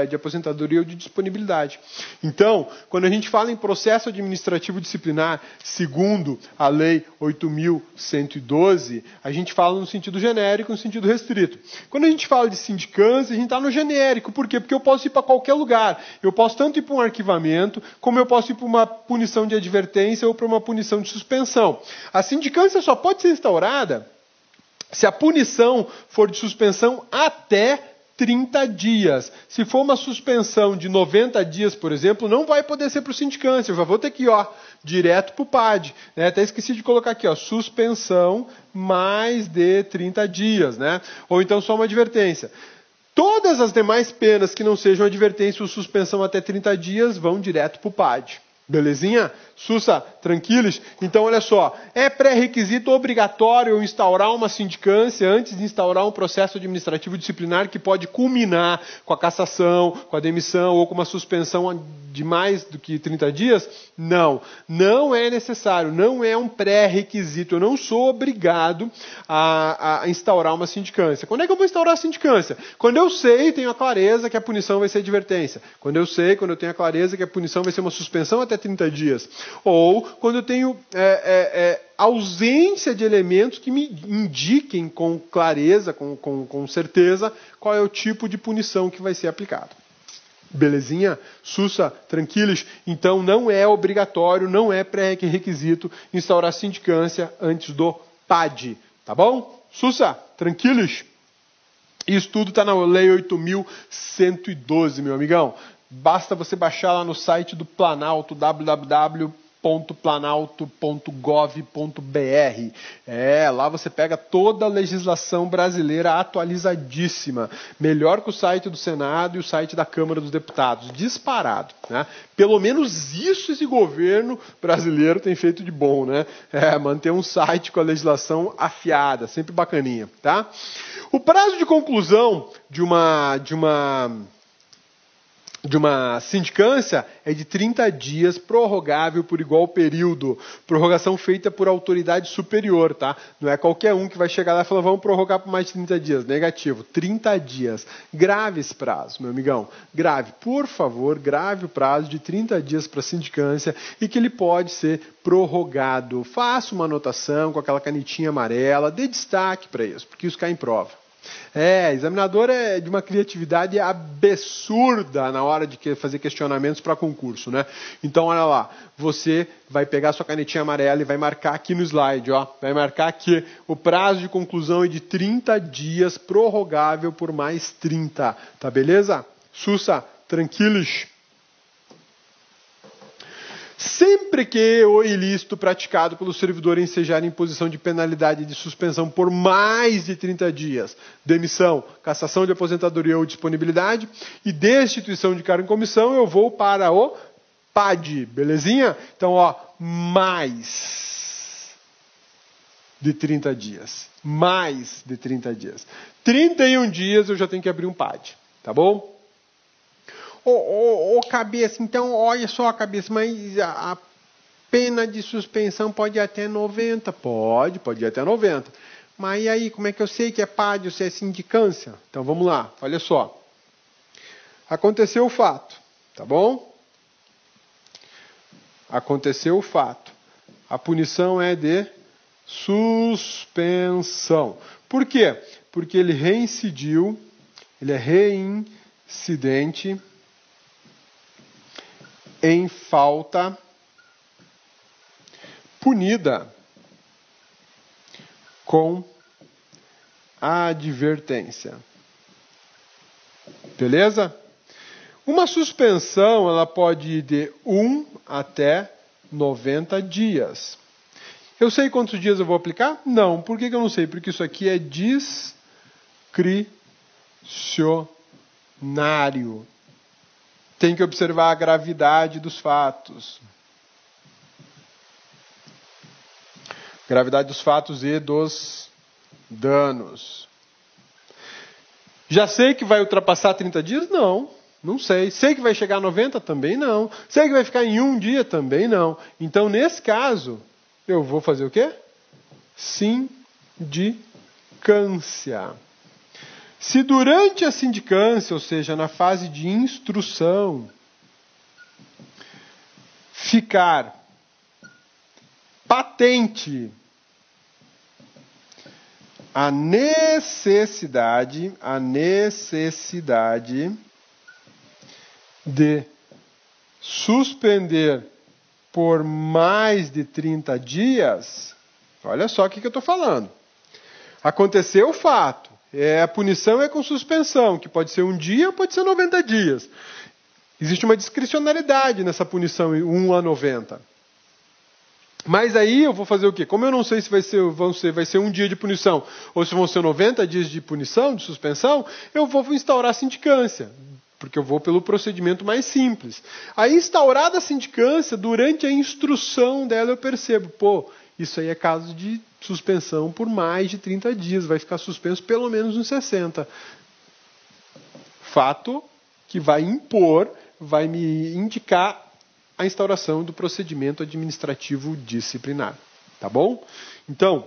de aposentadoria ou de disponibilidade. Então, quando a gente fala em processo administrativo disciplinar, segundo a Lei 8.112, a gente fala no sentido genérico, no sentido restrito. Quando a gente fala de sindicância, a gente está no genérico. Por quê? Porque eu posso ir para qualquer lugar. Eu posso tanto ir para um arquivamento, como eu posso ir para uma punição de advertência ou para uma punição de suspensão. A sindicância só pode ser instaurada se a punição for de suspensão até 30 dias. Se for uma suspensão de 90 dias, por exemplo, não vai poder ser para o sindicância. Eu já vou ter que ir, direto para o PAD. Né? Até esqueci de colocar aqui, suspensão mais de 30 dias. Né? Ou então só uma advertência. Todas as demais penas que não sejam advertência ou suspensão até 30 dias vão direto para o PAD. Belezinha? Sussa, tranquilos? Então, olha só, é pré-requisito obrigatório eu instaurar uma sindicância antes de instaurar um processo administrativo disciplinar que pode culminar com a cassação, com a demissão ou com uma suspensão de mais do que 30 dias? Não, não é necessário, não é um pré-requisito, eu não sou obrigado a instaurar uma sindicância. Quando é que eu vou instaurar a sindicância? Quando eu sei, tenho a clareza que a punição vai ser advertência. Quando eu tenho a clareza que a punição vai ser uma suspensão até 30 dias. Ou quando eu tenho ausência de elementos que me indiquem com clareza, com certeza, qual é o tipo de punição que vai ser aplicado. Belezinha? Sussa, tranquilos? Então não é obrigatório, não é pré-requisito instaurar sindicância antes do PAD. Tá bom? Sussa, tranquilos? Isso tudo está na Lei 8.112, meu amigão. Basta você baixar lá no site do Planalto, www.planalto.gov.br. Lá você pega toda a legislação brasileira atualizadíssima. Melhor que o site do Senado e o site da Câmara dos Deputados. Disparado. Né? Pelo menos isso esse governo brasileiro tem feito de bom. Né? Manter um site com a legislação afiada. Sempre bacaninha. Tá? O prazo de conclusão de uma sindicância é de 30 dias, prorrogável por igual período. Prorrogação feita por autoridade superior, tá? Não é qualquer um que vai chegar lá e falar, vamos prorrogar por mais de 30 dias. Negativo, 30 dias. Grave esse prazo, meu amigão. Grave, por favor, grave o prazo de 30 dias para a sindicância e que ele pode ser prorrogado. Faça uma anotação com aquela canetinha amarela, dê destaque para isso, porque isso cai em prova. Examinador é de uma criatividade absurda na hora de fazer questionamentos para concurso, né? Então, olha lá, você vai pegar sua canetinha amarela e vai marcar aqui no slide, vai marcar que o prazo de conclusão é de 30 dias, prorrogável por mais 30, tá beleza? Sussa, tranquilos? Sempre que o ilícito praticado pelo servidor ensejar imposição de penalidade de suspensão por mais de 30 dias, demissão, cassação de aposentadoria ou disponibilidade e destituição de cargo em comissão, eu vou para o PAD, belezinha? Então, mais de 30 dias. Mais de 30 dias. 31 dias eu já tenho que abrir um PAD, tá bom? Cabeça, então, olha só, cabeça, mas a pena de suspensão pode ir até 90? Pode ir até 90. Mas e aí, como é que eu sei que é PAD ou se é sindicância? Então, vamos lá, olha só. Aconteceu o fato, tá bom? Aconteceu o fato. A punição é de suspensão. Por quê? Porque ele reincidiu Ele é reincidente em falta punida com advertência. Beleza? Uma suspensão, ela pode ir de 1 até 90 dias. Eu sei quantos dias eu vou aplicar? Não. Por que eu não sei? Porque isso aqui é discricionário. Tem que observar a gravidade dos fatos. Gravidade dos fatos e dos danos. Já sei que vai ultrapassar 30 dias? Não. Não sei. Sei que vai chegar a 90? Também não. Sei que vai ficar em 1 dia? Também não. Então, nesse caso, eu vou fazer o quê? Sindicância. Se durante a sindicância, ou seja, na fase de instrução, ficar patente a necessidade de suspender por mais de 30 dias, olha só o que eu estou falando. Aconteceu o fato, a punição é com suspensão, que pode ser 1 dia, pode ser 90 dias. Existe uma discricionariedade nessa punição 1 a 90. Mas aí eu vou fazer o quê? Como eu não sei se vai ser 1 dia de punição ou se vão ser 90 dias de punição, de suspensão, eu vou instaurar a sindicância, porque eu vou pelo procedimento mais simples. Aí, instaurada a sindicância, durante a instrução dela eu percebo, isso aí é caso de suspensão por mais de 30 dias, vai ficar suspenso pelo menos uns 60. Fato que vai me indicar a instauração do procedimento administrativo disciplinar. Tá bom? Então,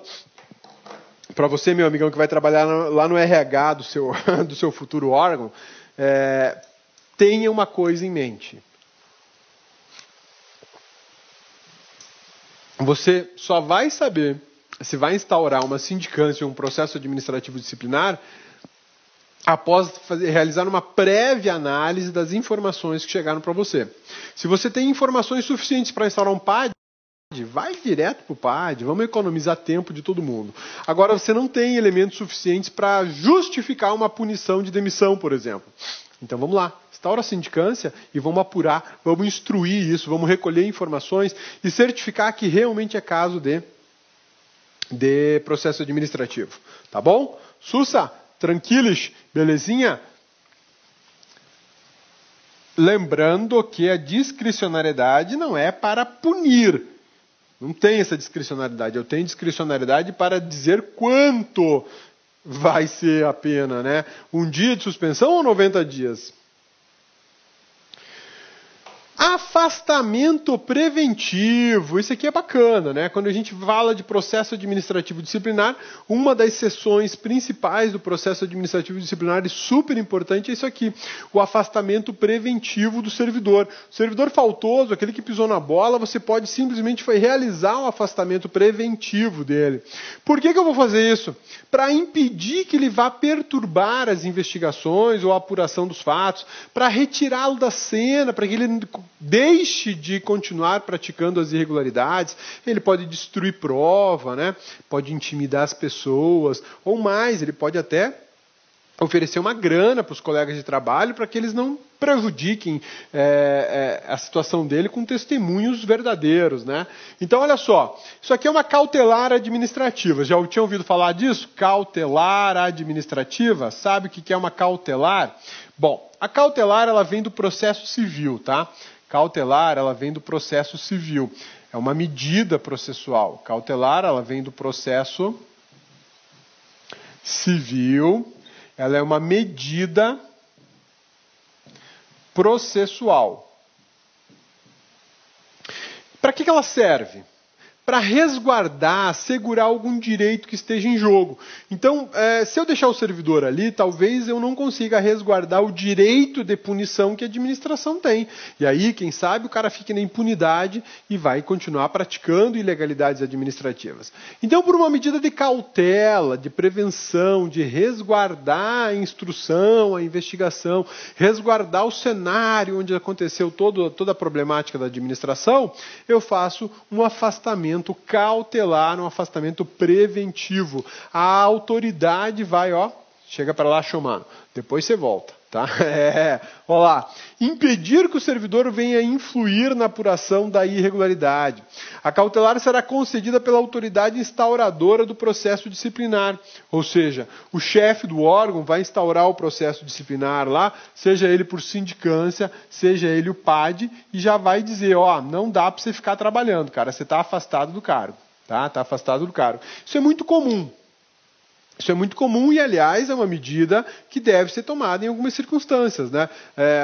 para você, meu amigão, que vai trabalhar lá no RH do seu futuro órgão, tenha uma coisa em mente. Você só vai saber se vai instaurar uma sindicância ou um processo administrativo disciplinar após realizar uma prévia análise das informações que chegaram para você. Se você tem informações suficientes para instaurar um PAD, vai direto para o PAD, vamos economizar tempo de todo mundo. Agora, você não tem elementos suficientes para justificar uma punição de demissão, por exemplo. Então vamos lá, instaura a sindicância e vamos apurar, vamos instruir isso, vamos recolher informações e certificar que realmente é caso de processo administrativo. Tá bom? Sussa, tranquilos, belezinha? Lembrando que a discricionariedade não é para punir. Não tem essa discricionariedade. Eu tenho discricionariedade para dizer quanto vai ser a pena, né? 1 dia de suspensão ou 90 dias? Afastamento preventivo. Isso aqui é bacana, né? Quando a gente fala de processo administrativo disciplinar, uma das seções principais do processo administrativo disciplinar e super importante é isso aqui, o afastamento preventivo do servidor. O servidor faltoso, aquele que pisou na bola, você pode simplesmente realizar o afastamento preventivo dele. Por que eu vou fazer isso? Para impedir que ele vá perturbar as investigações ou a apuração dos fatos, para retirá-lo da cena, para que ele deixe de continuar praticando as irregularidades. Ele pode destruir prova, né? Pode intimidar as pessoas, ou mais, ele pode até oferecer uma grana para os colegas de trabalho para que eles não prejudiquem a situação dele com testemunhos verdadeiros, né? Então, olha só, isso aqui é uma cautelar administrativa. Já tinha ouvido falar disso? Cautelar administrativa? Sabe o que é uma cautelar? Bom, a cautelar ela vem do processo civil, tá? Cautelar ela vem do processo civil. É uma medida processual. Cautelar ela vem do processo civil. Ela é uma medida processual. Para que ela serve? para resguardar, assegurar algum direito que esteja em jogo. Então, se eu deixar o servidor ali, talvez eu não consiga resguardar o direito de punição que a administração tem. E aí, quem sabe, o cara fique na impunidade e vai continuar praticando ilegalidades administrativas. Então, por uma medida de cautela, de prevenção, de resguardar a instrução, a investigação, resguardar o cenário onde aconteceu toda a problemática da administração, eu faço um afastamento cautelar, um afastamento preventivo. A autoridade vai, chega para lá, Chomano, depois você volta. Tá? Olha lá. Impedir que o servidor venha influir na apuração da irregularidade. A cautelar será concedida pela autoridade instauradora do processo disciplinar. Ou seja, o chefe do órgão vai instaurar o processo disciplinar lá, seja ele por sindicância, seja ele o PAD, e já vai dizer, não dá para você ficar trabalhando, cara, você está afastado do cargo. Tá afastado do cargo. Isso é muito comum. Isso é muito comum e, aliás, é uma medida que deve ser tomada em algumas circunstâncias, né?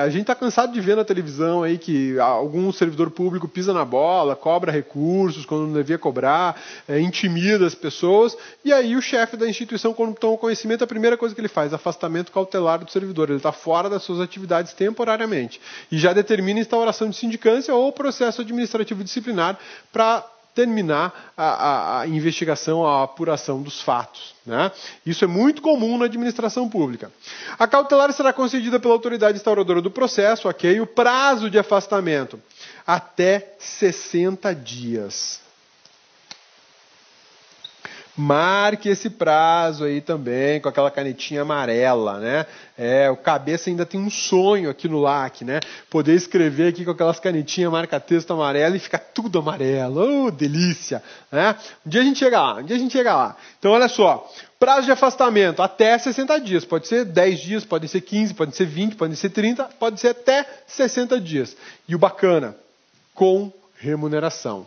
A gente está cansado de ver na televisão aí que algum servidor público pisa na bola, cobra recursos quando não devia cobrar, intimida as pessoas, e aí o chefe da instituição, quando toma conhecimento, a primeira coisa que ele faz, afastamento cautelar do servidor. Ele está fora das suas atividades temporariamente e já determina a instauração de sindicância ou processo administrativo disciplinar para terminar a investigação, a apuração dos fatos. Né? Isso é muito comum na administração pública. A cautelar será concedida pela autoridade instauradora do processo, ok? O prazo de afastamento, até 60 dias. Marque esse prazo aí também com aquela canetinha amarela, né? O cabeça ainda tem um sonho aqui no LAC, né? Poder escrever aqui com aquelas canetinhas marca-texto amarela e ficar tudo amarelo. Oh, delícia! Né? Um dia a gente chega lá. Então, olha só. Prazo de afastamento, até 60 dias. Pode ser 10 dias, pode ser 15, pode ser 20, pode ser 30, pode ser até 60 dias. E o bacana, com remuneração.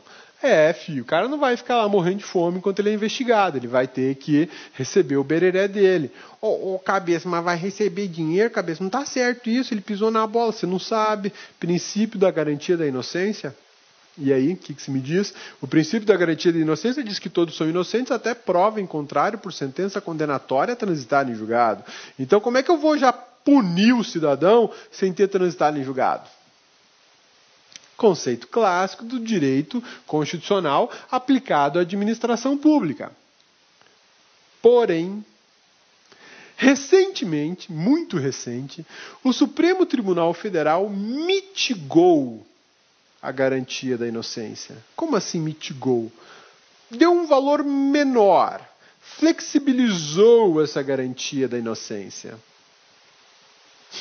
O cara não vai ficar lá morrendo de fome enquanto ele é investigado, ele vai ter que receber o bereré dele. Cabeça, mas vai receber dinheiro, cabeça, não está certo isso, ele pisou na bola, você não sabe. Princípio da garantia da inocência. E aí, o que se me diz? O princípio da garantia da inocência diz que todos são inocentes até prova em contrário por sentença condenatória transitada em julgado. Então, como é que eu vou já punir o cidadão sem ter transitado em julgado? Conceito clássico do direito constitucional aplicado à administração pública. Porém, recentemente, muito recente, o Supremo Tribunal Federal mitigou a garantia da inocência. Como assim mitigou? Deu um valor menor, flexibilizou essa garantia da inocência.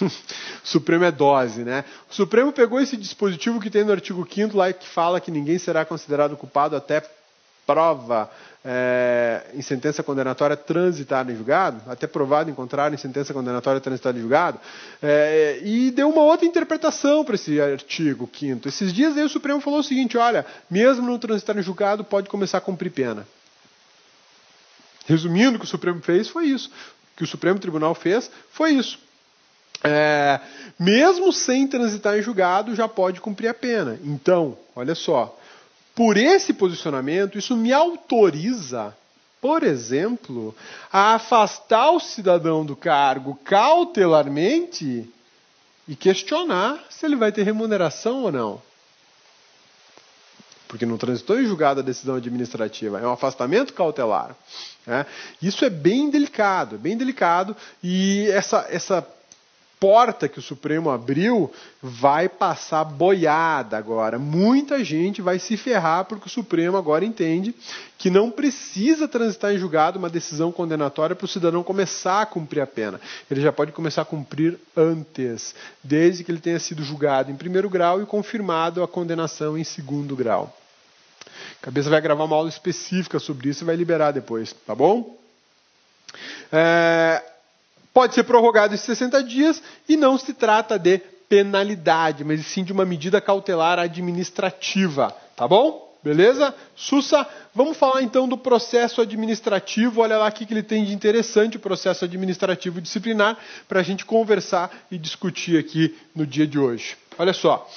O Supremo é dose, né? O Supremo pegou esse dispositivo que tem no artigo 5º lá que fala que ninguém será considerado culpado até prova em sentença condenatória transitada em julgado, até provado em contrário em sentença condenatória transitada em julgado, e deu uma outra interpretação para esse artigo 5º. Esses dias aí o Supremo falou o seguinte, olha, mesmo no transitar em julgado pode começar a cumprir pena. Resumindo, o que o Supremo fez foi isso. O que o Supremo Tribunal fez foi isso. Mesmo sem transitar em julgado, já pode cumprir a pena. Então, olha só, por esse posicionamento, isso me autoriza, por exemplo, a afastar o cidadão do cargo cautelarmente e questionar se ele vai ter remuneração ou não. Porque não transitou em julgado a decisão administrativa, é um afastamento cautelar. Né? Isso é bem delicado, e essa porta que o Supremo abriu vai passar boiada agora. Muita gente vai se ferrar porque o Supremo agora entende que não precisa transitar em julgado uma decisão condenatória para o cidadão começar a cumprir a pena. Ele já pode começar a cumprir antes, desde que ele tenha sido julgado em primeiro grau e confirmado a condenação em segundo grau. A Cabeça vai gravar uma aula específica sobre isso e vai liberar depois, tá bom? Pode ser prorrogado em 60 dias e não se trata de penalidade, mas sim de uma medida cautelar administrativa. Tá bom? Beleza? Sussa, vamos falar então do processo administrativo. Olha lá o que ele tem de interessante, o processo administrativo disciplinar, para a gente conversar e discutir aqui no dia de hoje. Olha só.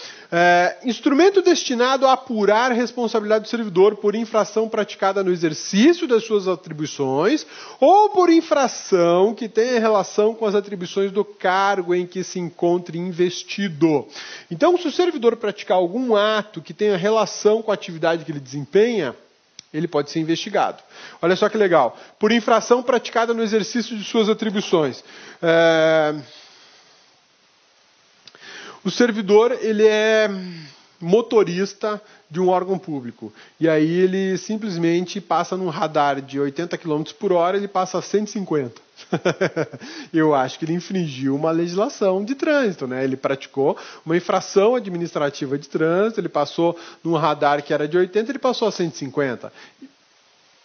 Instrumento destinado a apurar a responsabilidade do servidor por infração praticada no exercício das suas atribuições ou por infração que tenha relação com as atribuições do cargo em que se encontre investido. Então, se o servidor praticar algum ato que tenha relação com a atividade que ele desempenha, ele pode ser investigado. Olha só que legal. Por infração praticada no exercício de suas atribuições. O servidor, ele é motorista de um órgão público. E aí ele simplesmente passa num radar de 80 km por hora, ele passa a 150. Eu acho que ele infringiu uma legislação de trânsito, né? Ele praticou uma infração administrativa de trânsito, ele passou num radar que era de 80, ele passou a 150.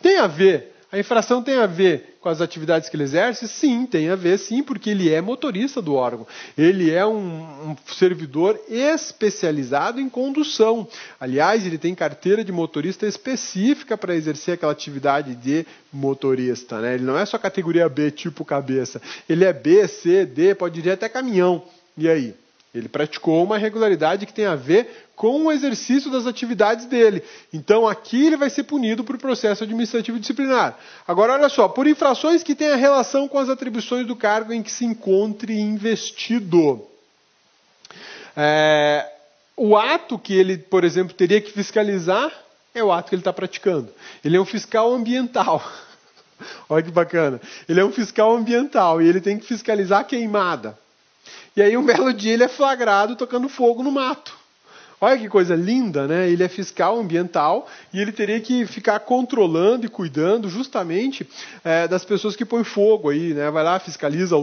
Tem a ver? A infração tem a ver com as atividades que ele exerce? Sim, tem a ver, sim, porque ele é motorista do órgão. Ele é um servidor especializado em condução. Aliás, ele tem carteira de motorista específica para exercer aquela atividade de motorista, né? Ele não é só categoria B, tipo cabeça. Ele é B, C, D, pode ir até caminhão. E aí? Ele praticou uma irregularidade que tem a ver com o exercício das atividades dele. Então, aqui ele vai ser punido por processo administrativo disciplinar. Agora, olha só, por infrações que tenham relação com as atribuições do cargo em que se encontre investido. O ato que ele, por exemplo, teria que fiscalizar é o ato que ele está praticando. Ele é um fiscal ambiental. Olha que bacana. Ele é um fiscal ambiental e ele tem que fiscalizar a queimada. E aí, um belo dia, ele é flagrado tocando fogo no mato. Olha que coisa linda, né? Ele é fiscal ambiental e ele teria que ficar controlando e cuidando justamente das pessoas que põem fogo aí, né? Vai lá, fiscaliza,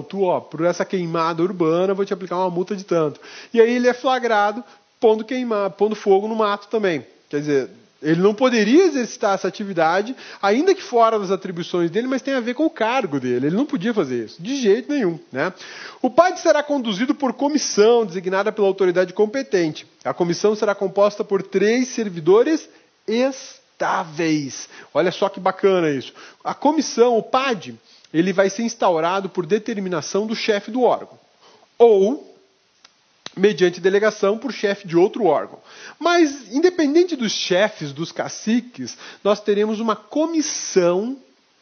por essa queimada urbana, vou te aplicar uma multa de tanto. E aí ele é flagrado pondo fogo no mato também. Quer dizer, ele não poderia exercitar essa atividade, ainda que fora das atribuições dele, mas tem a ver com o cargo dele. Ele não podia fazer isso, de jeito nenhum, né? O PAD será conduzido por comissão designada pela autoridade competente. A comissão será composta por 3 servidores estáveis. Olha só que bacana isso. A comissão, o PAD, ele vai ser instaurado por determinação do chefe do órgão. Ou mediante delegação por chefe de outro órgão. Mas, independente dos chefes, dos caciques, nós teremos uma comissão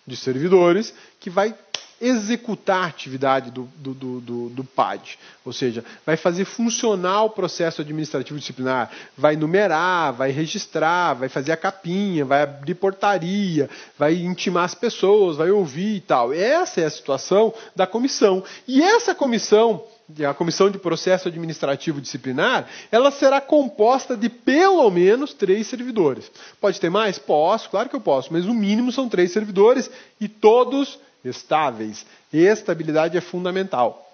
de servidores que vai executar a atividade do PAD. Ou seja, vai fazer funcionar o processo administrativo disciplinar, vai numerar, vai registrar, vai fazer a capinha, vai abrir portaria, vai intimar as pessoas, vai ouvir e tal. Essa é a situação da comissão. E essa comissão, a Comissão de Processo Administrativo Disciplinar, ela será composta de pelo menos 3 servidores. Pode ter mais? Posso, claro que eu posso, mas o mínimo são 3 servidores e todos estáveis. Estabilidade é fundamental.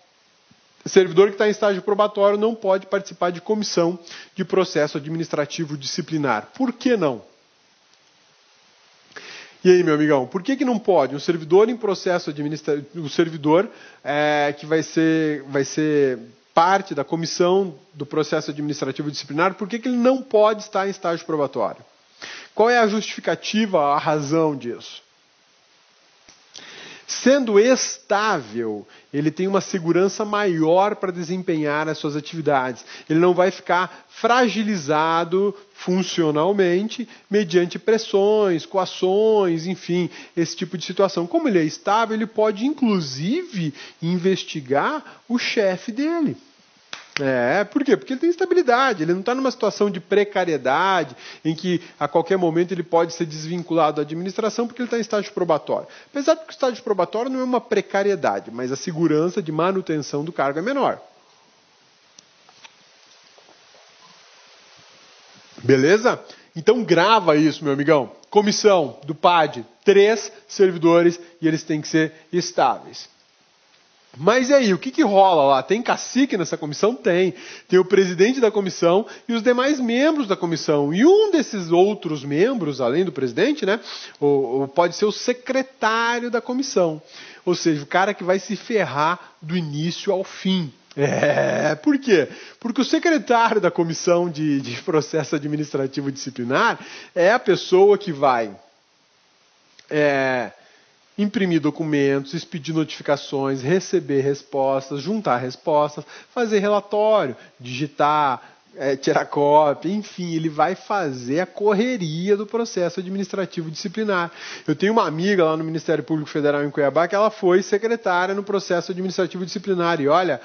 O servidor que está em estágio probatório não pode participar de comissão de processo administrativo disciplinar. Por que não? E aí, meu amigão, por que não pode? Um servidor em processo administrativo, um servidor que vai ser parte da comissão do processo administrativo disciplinar, por que ele não pode estar em estágio probatório? Qual é a justificativa, a razão disso? Sendo estável, ele tem uma segurança maior para desempenhar as suas atividades. Ele não vai ficar fragilizado funcionalmente mediante pressões, coações, enfim, esse tipo de situação. Como ele é estável, ele pode, inclusive, investigar o chefe dele. Por quê? Porque ele tem estabilidade, ele não está numa situação de precariedade, em que a qualquer momento ele pode ser desvinculado da administração porque ele está em estágio probatório. Apesar de que o estágio probatório não é uma precariedade, mas a segurança de manutenção do cargo é menor. Beleza? Então grava isso, meu amigão. Comissão do PAD, 3 servidores e eles têm que ser estáveis. Mas e aí, o que rola lá? Tem cacique nessa comissão? Tem. Tem o presidente da comissão e os demais membros da comissão. E um desses outros membros, além do presidente, né, pode ser o secretário da comissão. Ou seja, o cara que vai se ferrar do início ao fim. Por quê? Porque o secretário da comissão de processo administrativo disciplinar é a pessoa que vai imprimir documentos, expedir notificações, receber respostas, juntar respostas, fazer relatório, digitar, tirar cópia, enfim, ele vai fazer a correria do processo administrativo disciplinar. Eu tenho uma amiga lá no Ministério Público Federal em Cuiabá que ela foi secretária no processo administrativo disciplinar e olha,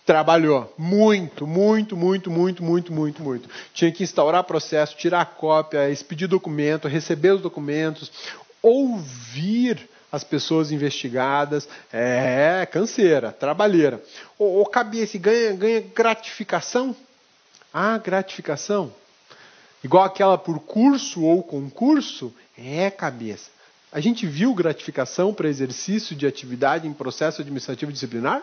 trabalhou muito. Tinha que instaurar processo, tirar cópia, expedir documento, receber os documentos, ouvir as pessoas investigadas, canseira, trabalheira. Ou cabeça, ganha gratificação? Ah, gratificação? Igual aquela por curso ou concurso? Cabeça. A gente viu gratificação para exercício de atividade em processo administrativo disciplinar?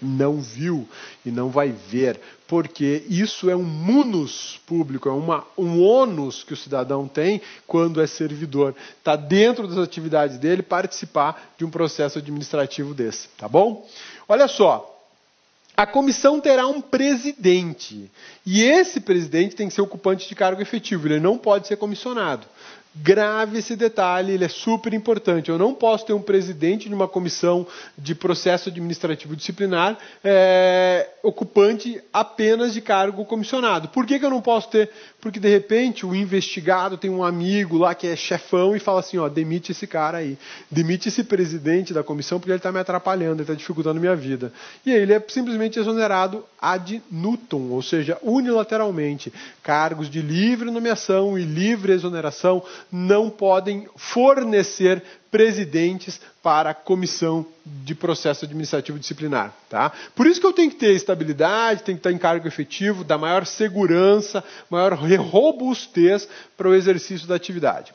Não viu e não vai ver, porque isso é um munus público, é um ônus que o cidadão tem quando é servidor. Está dentro das atividades dele participar de um processo administrativo desse, tá bom? Olha só, a comissão terá um presidente, e esse presidente tem que ser ocupante de cargo efetivo, ele não pode ser comissionado. Grave esse detalhe, ele é super importante. Eu não posso ter um presidente de uma comissão de processo administrativo disciplinar ocupante apenas de cargo comissionado. Por que eu não posso ter? Porque, de repente, o investigado tem um amigo lá que é chefão e fala assim, demite esse cara aí. Demite esse presidente da comissão porque ele está me atrapalhando, ele está dificultando a minha vida. E aí ele é simplesmente exonerado ad nutum, ou seja, unilateralmente. Cargos de livre nomeação e livre exoneração não podem fornecer presidentes para a comissão de processo administrativo disciplinar. Tá? Por isso que eu tenho que ter estabilidade, tenho que estar em cargo efetivo, dar maior segurança, maior robustez para o exercício da atividade.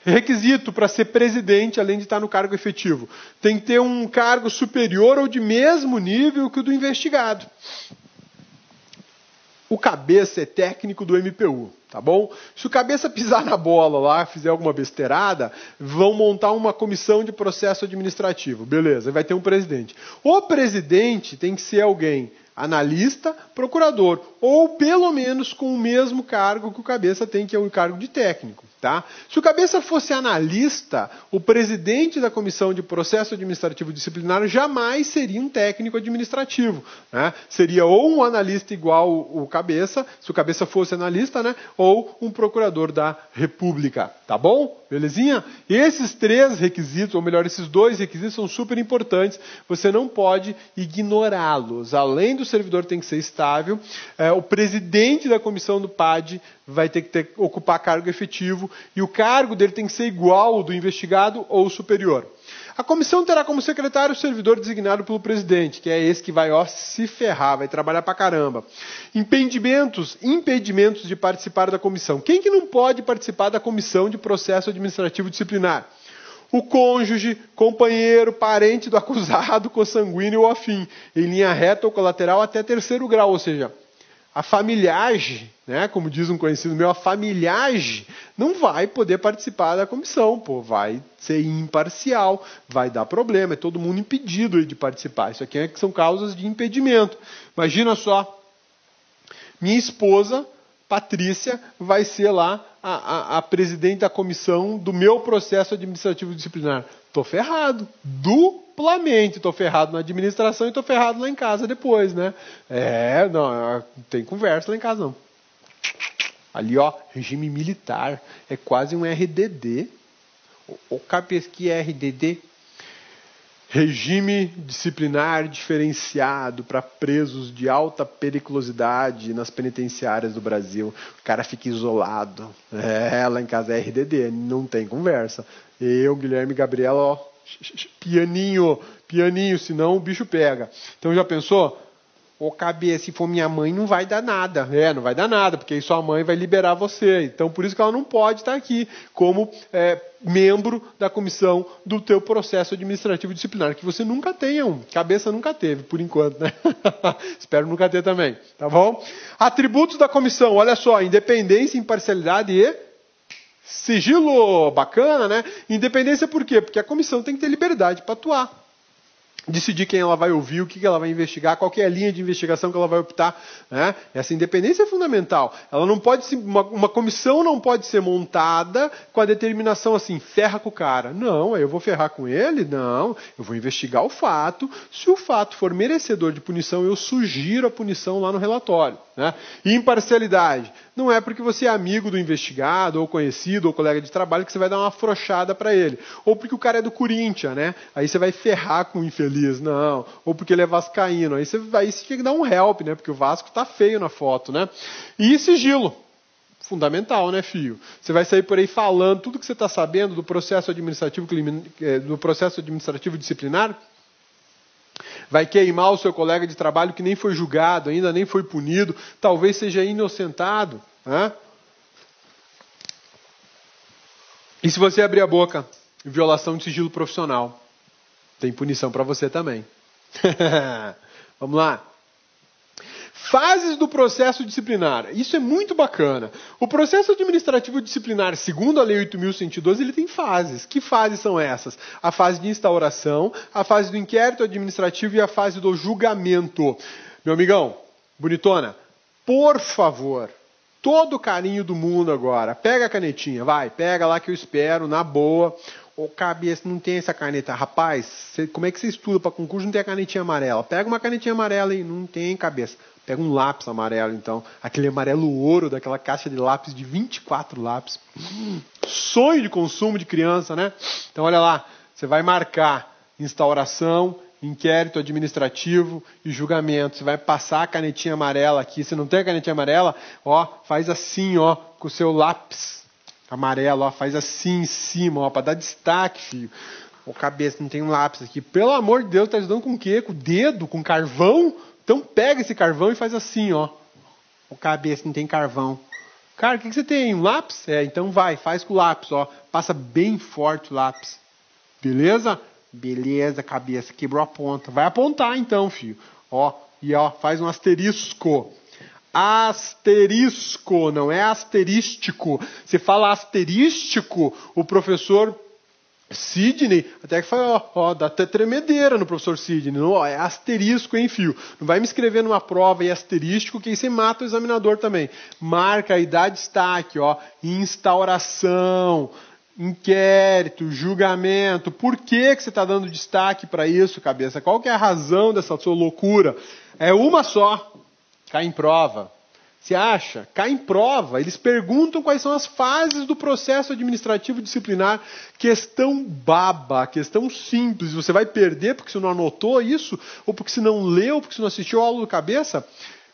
Requisito para ser presidente, além de estar no cargo efetivo, tem que ter um cargo superior ou de mesmo nível que o do investigado. O cabeça é técnico do MPU, tá bom? Se o cabeça pisar na bola lá, fizer alguma besteirada, vão montar uma comissão de processo administrativo. Beleza, vai ter um presidente. O presidente tem que ser alguém analista, procurador, ou pelo menos com o mesmo cargo que o cabeça tem, que é o cargo de técnico. Tá? Se o cabeça fosse analista, o presidente da comissão de processo administrativo disciplinar jamais seria um técnico administrativo. Né? Seria ou um analista igual o cabeça, se o cabeça fosse analista, né? Ou um procurador da República. Tá bom? Belezinha? Esses três requisitos, ou melhor, esses dois requisitos são super importantes. Você não pode ignorá-los. Além do servidor tem que ser estável, o presidente da comissão do PAD vai ter que ocupar cargo efetivo e o cargo dele tem que ser igual ao do investigado ou superior. A comissão terá como secretário o servidor designado pelo presidente, que é esse que vai se ferrar, vai trabalhar pra caramba. Impedimentos de participar da comissão. Quem que não pode participar da comissão de processo administrativo disciplinar? O cônjuge, companheiro, parente do acusado, consanguíneo ou afim, em linha reta ou colateral até terceiro grau, ou seja, a familiagem, né, como diz um conhecido meu, a familiagem não vai poder participar da comissão, vai ser imparcial, vai dar problema, é todo mundo impedido de participar. Isso aqui são causas de impedimento. Imagina só, minha esposa, Patrícia, vai ser lá a presidente da comissão do meu processo administrativo disciplinar. Estou ferrado, duplamente estou ferrado na administração e estou ferrado lá em casa depois, né? Não tem conversa lá em casa não. Ali, regime militar, é quase um RDD. O cabeça que é RDD? Regime disciplinar diferenciado para presos de alta periculosidade nas penitenciárias do Brasil. O cara fica isolado. Lá em casa é RDD, não tem conversa. Eu, Guilherme e Gabriela, pianinho, senão o bicho pega. Então já pensou? Cabeça, se for minha mãe, não vai dar nada. Não vai dar nada, porque aí sua mãe vai liberar você. Então, por isso que ela não pode estar aqui como membro da comissão do teu processo administrativo disciplinar, que você nunca tenha cabeça nunca teve, por enquanto, né? Espero nunca ter também, tá bom? Atributos da comissão, olha só, independência, imparcialidade e sigilo. Bacana, né? Independência por quê? Porque a comissão tem que ter liberdade para atuar. decidir quem ela vai ouvir, o que ela vai investigar, qual que é a linha de investigação que ela vai optar, né? Essa independência é fundamental. Ela não pode ser, uma comissão não pode ser montada com a determinação assim, ferra com o cara. Não, eu vou ferrar com ele? Não, eu vou investigar o fato. Se o fato for merecedor de punição, eu sugiro a punição lá no relatório, né? E imparcialidade. Não é porque você é amigo do investigado, ou conhecido, ou colega de trabalho, que você vai dar uma afrouxada para ele. Ou porque o cara é do Corinthians, né? Aí você vai ferrar com o infeliz, não. Ou porque ele é vascaíno. Aí você tinha que dar um help, né? Porque o Vasco tá feio na foto, né? E sigilo. Fundamental, né, filho? Você vai sair por aí falando tudo que você está sabendo do processo administrativo disciplinar? Vai queimar o seu colega de trabalho que nem foi julgado, ainda nem foi punido, talvez seja inocentado, né? E se você abrir a boca, violação de sigilo profissional, tem punição para você também. Vamos lá. Fases do processo disciplinar. Isso é muito bacana. O processo administrativo disciplinar, segundo a Lei 8.112, ele tem fases. Que fases são essas? A fase de instauração, a fase do inquérito administrativo e a fase do julgamento. Meu amigão, bonitona, por favor, todo o carinho do mundo agora, pega a canetinha, vai, pega lá que eu espero, na boa. Ô, cabeça, não tem essa caneta. Rapaz, como é que você estuda para concurso não tem a canetinha amarela? Pega uma canetinha amarela aí. Não tem, cabeça. Pega um lápis amarelo, então. Aquele amarelo ouro daquela caixa de lápis de 24 lápis. Sonho de consumo de criança, né? Então, olha lá. Você vai marcar instauração, inquérito administrativo e julgamento. Você vai passar a canetinha amarela aqui. Se não tem a canetinha amarela, ó, faz assim, ó, com o seu lápis amarelo, ó, faz assim em cima, ó, para dar destaque, filho. Ô, cabeça, não tem um lápis aqui. Pelo amor de Deus, tá ajudando com o quê? Com o dedo? Com carvão? Então pega esse carvão e faz assim, ó. Ô, cabeça, não tem carvão. Cara, o que você tem? Um lápis? É, então vai, faz com o lápis, ó. Passa bem forte o lápis. Beleza? Beleza, cabeça, quebrou a ponta. Vai apontar então, filho. Ó, e ó, faz um asterisco. Asterisco, não é asterístico. Você fala asterístico, o professor Sidney, até que fala, ó, dá até tremedeira no professor Sidney. Não, ó, é asterisco, hein, filho? Não vai me escrever numa prova e asterístico, que aí você mata o examinador também. Marca e dá destaque, ó, instauração, inquérito, julgamento. Por que você está dando destaque para isso, cabeça? Qual que é a razão dessa sua loucura? É uma só. Cai em prova. Você acha? Cai em prova. Eles perguntam quais são as fases do processo administrativo disciplinar. Questão baba, questão simples. Você vai perder porque você não anotou isso? Ou porque você não leu, ou porque você não assistiu a aula do cabeça?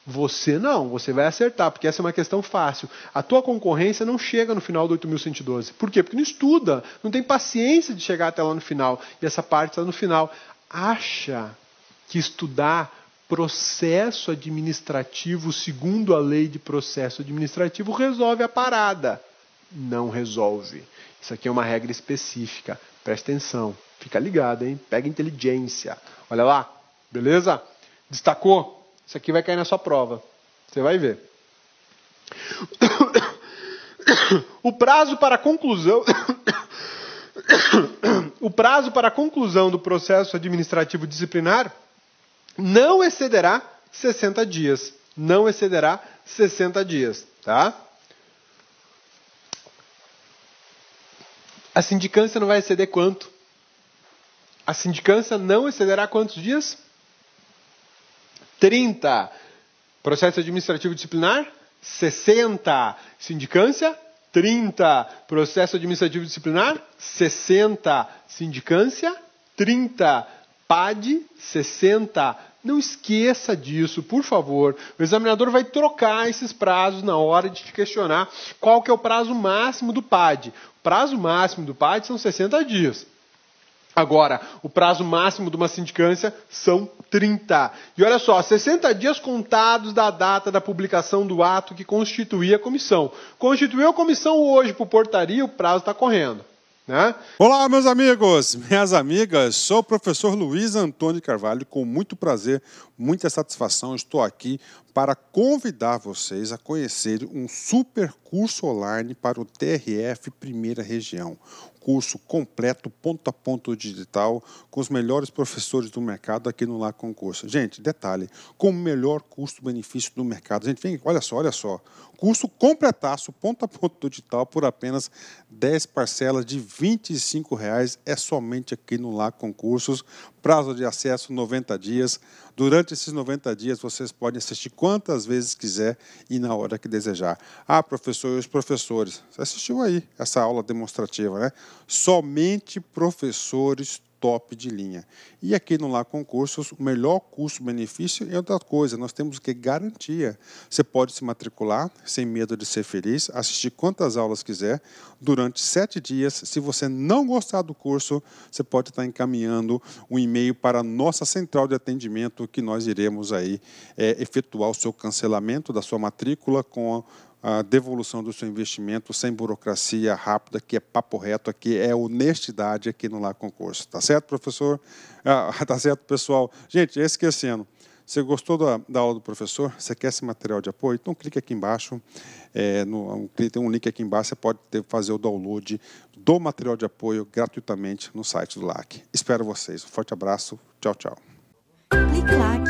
Você não, você vai acertar, porque essa é uma questão fácil. A tua concorrência não chega no final do 8.112. Por quê? Porque não estuda, não tem paciência de chegar até lá no final. E essa parte está no final. Acha que estudar processo administrativo, segundo a lei de processo administrativo, resolve a parada. Não resolve. Isso aqui é uma regra específica. Presta atenção. Fica ligado, hein? Pega inteligência. Olha lá. Beleza? Destacou? Isso aqui vai cair na sua prova. Você vai ver. O prazo para a conclusão... O prazo para a conclusão do processo administrativo disciplinar não excederá 60 dias. Não excederá 60 dias, tá? A sindicância não vai exceder quanto? A sindicância não excederá quantos dias? 30. Processo administrativo disciplinar? 60. Sindicância? 30. Processo administrativo disciplinar? 60. Sindicância? 30. PAD? 60. Não esqueça disso, por favor. O examinador vai trocar esses prazos na hora de te questionar qual que é o prazo máximo do PAD. O prazo máximo do PAD são 60 dias. Agora, o prazo máximo de uma sindicância são 30. E olha só, 60 dias contados da data da publicação do ato que constituía a comissão. Constituiu a comissão hoje por portaria, o prazo está correndo. Né? Olá, meus amigos, minhas amigas, sou o professor Luiz Antônio Carvalho, com muito prazer, muita satisfação, estou aqui para convidar vocês a conhecer um super curso online para o TRF Primeira Região. Curso completo, ponto a ponto digital, com os melhores professores do mercado aqui no Lá Concurso. Gente, detalhe, com o melhor custo-benefício do mercado. Gente, vem, olha só. Curso completaço, ponto a ponto digital, por apenas 10 parcelas de R$ 25,00. É somente aqui no Lá Concursos. Prazo de acesso 90 dias. Durante esses 90 dias, vocês podem assistir quantas vezes quiser e na hora que desejar. Ah, professor, e os professores? Você assistiu aí essa aula demonstrativa, né? Somente professores top de linha. E aqui no Lá Concursos, o melhor custo-benefício é outra coisa, nós temos que garantia. Você pode se matricular sem medo de ser feliz, assistir quantas aulas quiser, durante 7 dias. Se você não gostar do curso, você pode estar encaminhando um e-mail para a nossa central de atendimento, que nós iremos aí efetuar o seu cancelamento da sua matrícula com a devolução do seu investimento sem burocracia, rápida, que é papo reto, aqui é honestidade aqui no Lá Concurso. Tá certo, professor? Tá certo, pessoal? Gente, esquecendo, você gostou da aula do professor? Você quer esse material de apoio? Então clique aqui embaixo, tem um link aqui embaixo, você pode fazer o download do material de apoio gratuitamente no site do LAC. Espero vocês. Um forte abraço. Tchau, tchau. Clique LAC.